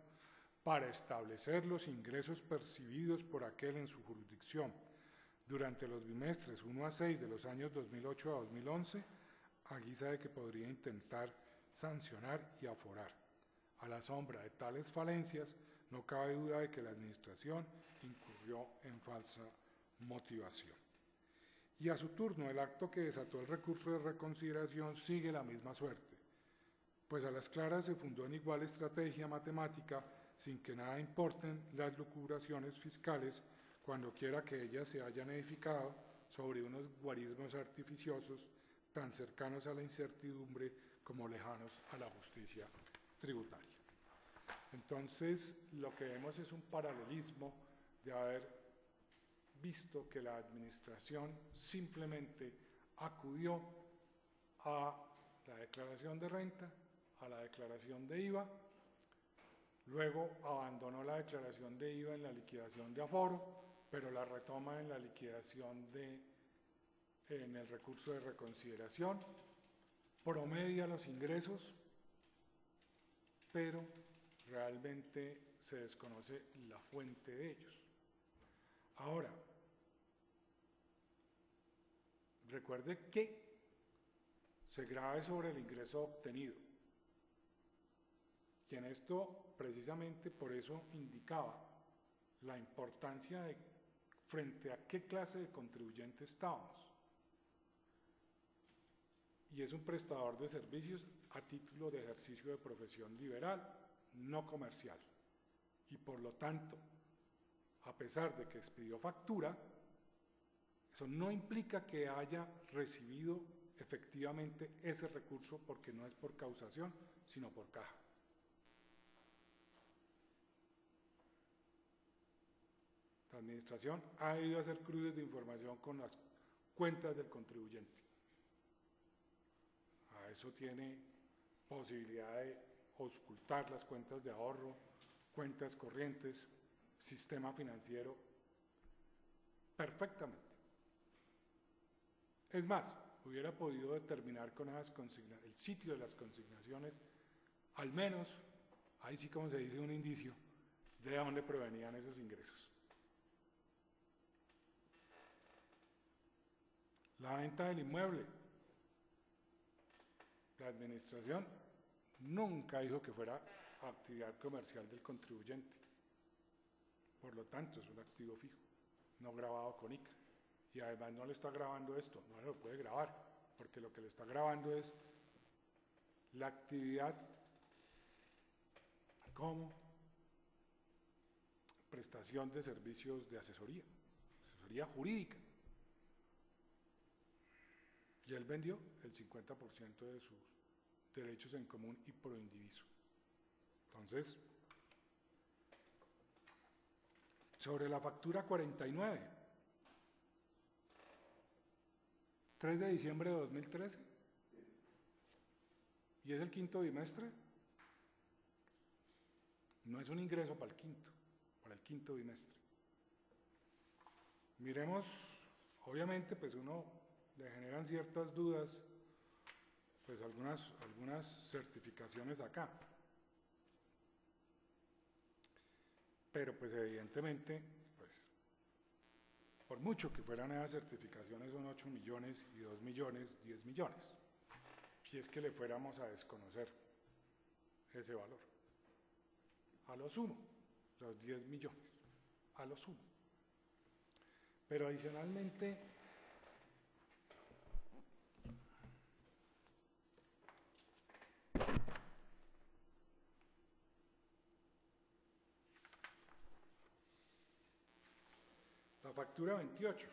para establecer los ingresos percibidos por aquel en su jurisdicción durante los bimestres 1 a 6 de los años 2008 a 2011, a guisa de que podría intentar sancionar y aforar. A la sombra de tales falencias, no cabe duda de que la Administración incurrió en falsa motivación. Y a su turno, el acto que desató el recurso de reconsideración sigue la misma suerte, pues a las claras se fundó en igual estrategia matemática, sin que nada importen las lucubraciones fiscales, cuando quiera que ellas se hayan edificado sobre unos guarismos artificiosos tan cercanos a la incertidumbre como lejanos a la justicia tributaria. Entonces, lo que vemos es un paralelismo de haber visto que la Administración simplemente acudió a la declaración de renta, a la declaración de IVA, luego abandonó la declaración de IVA en la liquidación de aforo, pero la retoma en la liquidación en el recurso de reconsideración, promedia los ingresos, pero realmente se desconoce la fuente de ellos. Ahora, recuerde que se grave sobre el ingreso obtenido. Y en esto, precisamente por eso indicaba la importancia de frente a qué clase de contribuyente estábamos. Y es un prestador de servicios a título de ejercicio de profesión liberal, no comercial. Y por lo tanto, a pesar de que expidió factura, eso no implica que haya recibido efectivamente ese recurso, porque no es por causación, sino por caja. La administración ha ido a hacer cruces de información con las cuentas del contribuyente. A eso tiene posibilidad de auscultar las cuentas de ahorro, cuentas corrientes, sistema financiero, perfectamente. Es más, hubiera podido determinar con esas el sitio de las consignaciones, al menos, ahí sí como se dice, un indicio de dónde provenían esos ingresos. La venta del inmueble. La administración nunca dijo que fuera actividad comercial del contribuyente. Por lo tanto, es un activo fijo, no grabado con ICA. Y además no le está grabando esto, no lo puede grabar, porque lo que le está grabando es la actividad como prestación de servicios de asesoría jurídica. Y él vendió el 50% de sus derechos en común y pro indiviso. Entonces, sobre la factura 49, 3 de diciembre de 2013, y es el quinto bimestre, no es un ingreso para el quinto bimestre. Miremos, obviamente, pues uno le generan ciertas dudas, pues algunas certificaciones acá. Pero pues evidentemente, pues, por mucho que fueran esas certificaciones, son 8 millones y 2 millones, 10 millones. Si es que le fuéramos a desconocer ese valor. A lo sumo, los 10 millones, a lo sumo. Pero adicionalmente, la factura 28,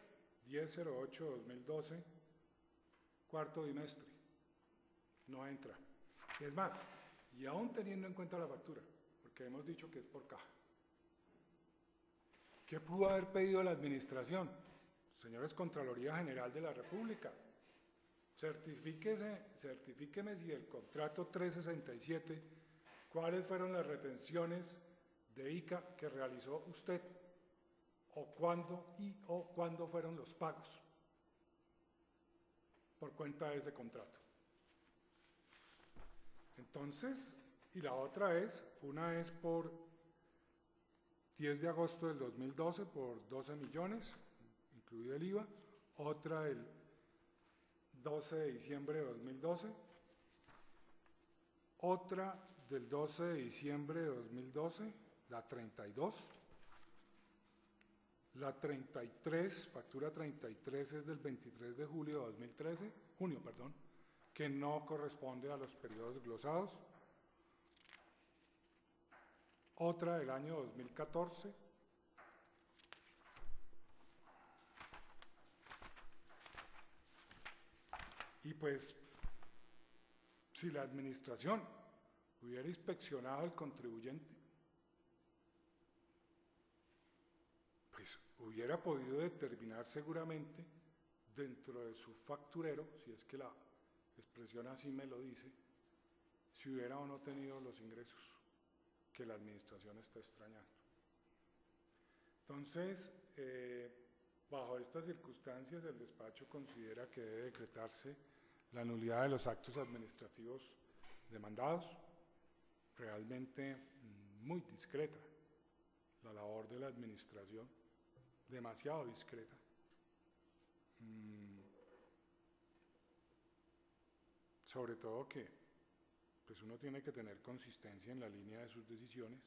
10/08/2012, cuarto bimestre, no entra. Es más, y aún teniendo en cuenta la factura, porque hemos dicho que es por caja, ¿qué pudo haber pedido la administración? Señores, Contraloría General de la República, certifíqueme si el contrato 367, cuáles fueron las retenciones de ICA que realizó usted, o cuándo fueron los pagos por cuenta de ese contrato. Entonces, y la otra es, una es por 10 de agosto del 2012 por 12 millones, incluido el IVA, otra el 12 de diciembre de 2012, otra del 12 de diciembre de 2012, la 32, la 33, factura 33 es del 23 de julio de 2013, junio, perdón, que no corresponde a los periodos glosados, otra del año 2014, y pues, si la administración hubiera inspeccionado al contribuyente, pues hubiera podido determinar seguramente dentro de su facturero, si es que la expresión así me lo dice, si hubiera o no tenido los ingresos que la administración está extrañando. Entonces, bajo estas circunstancias, el despacho considera que debe decretarse la nulidad de los actos administrativos demandados. Realmente muy discreta la labor de la administración, demasiado discreta. Sobre todo que pues uno tiene que tener consistencia en la línea de sus decisiones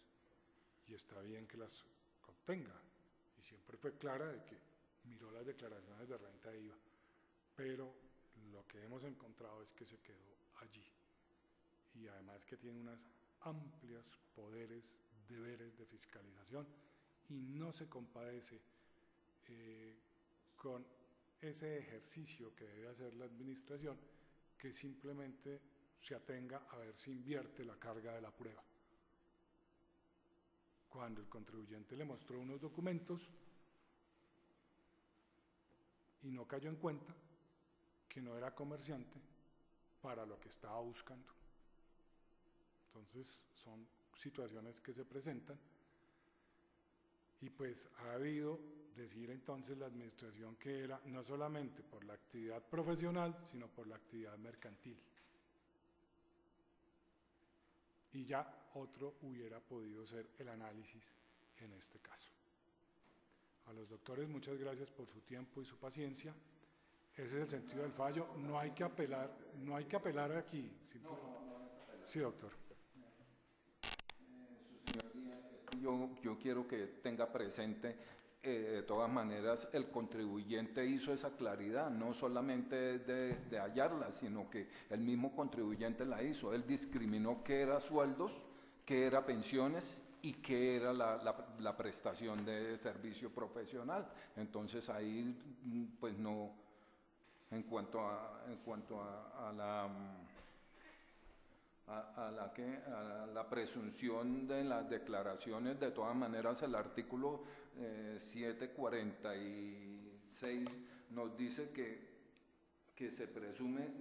y está bien que las obtenga. Y siempre fue clara de que miró las declaraciones de renta e IVA, pero lo que hemos encontrado es que se quedó allí. Y además que tiene unos amplios poderes, deberes de fiscalización y no se compadece con ese ejercicio que debe hacer la administración, que simplemente se atenga a ver si invierte la carga de la prueba. Cuando el contribuyente le mostró unos documentos y no cayó en cuenta que no era comerciante para lo que estaba buscando. Entonces son situaciones que se presentan y pues ha habido decir entonces la administración que era no solamente por la actividad profesional, sino por la actividad mercantil. Y ya otro hubiera podido ser el análisis en este caso. A los doctores, muchas gracias por su tiempo y su paciencia. Ese es el sentido del fallo. No hay que apelar aquí. Sí, doctor. Yo quiero que tenga presente, de todas maneras, el contribuyente hizo esa claridad, no solamente de hallarla, sino que el mismo contribuyente la hizo. Él discriminó qué era sueldos, qué era pensiones y qué era la prestación de servicio profesional. Entonces ahí, pues no, en cuanto a la presunción de las declaraciones, de todas maneras el artículo 746 nos dice que se presume,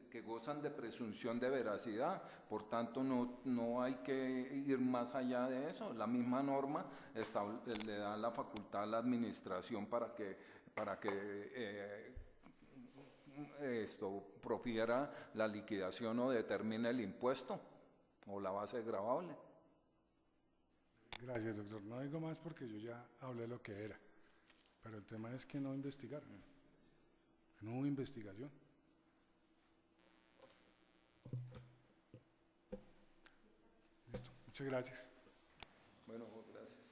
que gozan de presunción de veracidad, por tanto no hay que ir más allá de eso. La misma norma le da la facultad a la administración para que profiera la liquidación o determine el impuesto o la base gravable. Gracias, doctor. No digo más porque yo ya hablé lo que era, pero el tema es que no investigaron, no hubo investigación. Listo, muchas gracias. Bueno, gracias.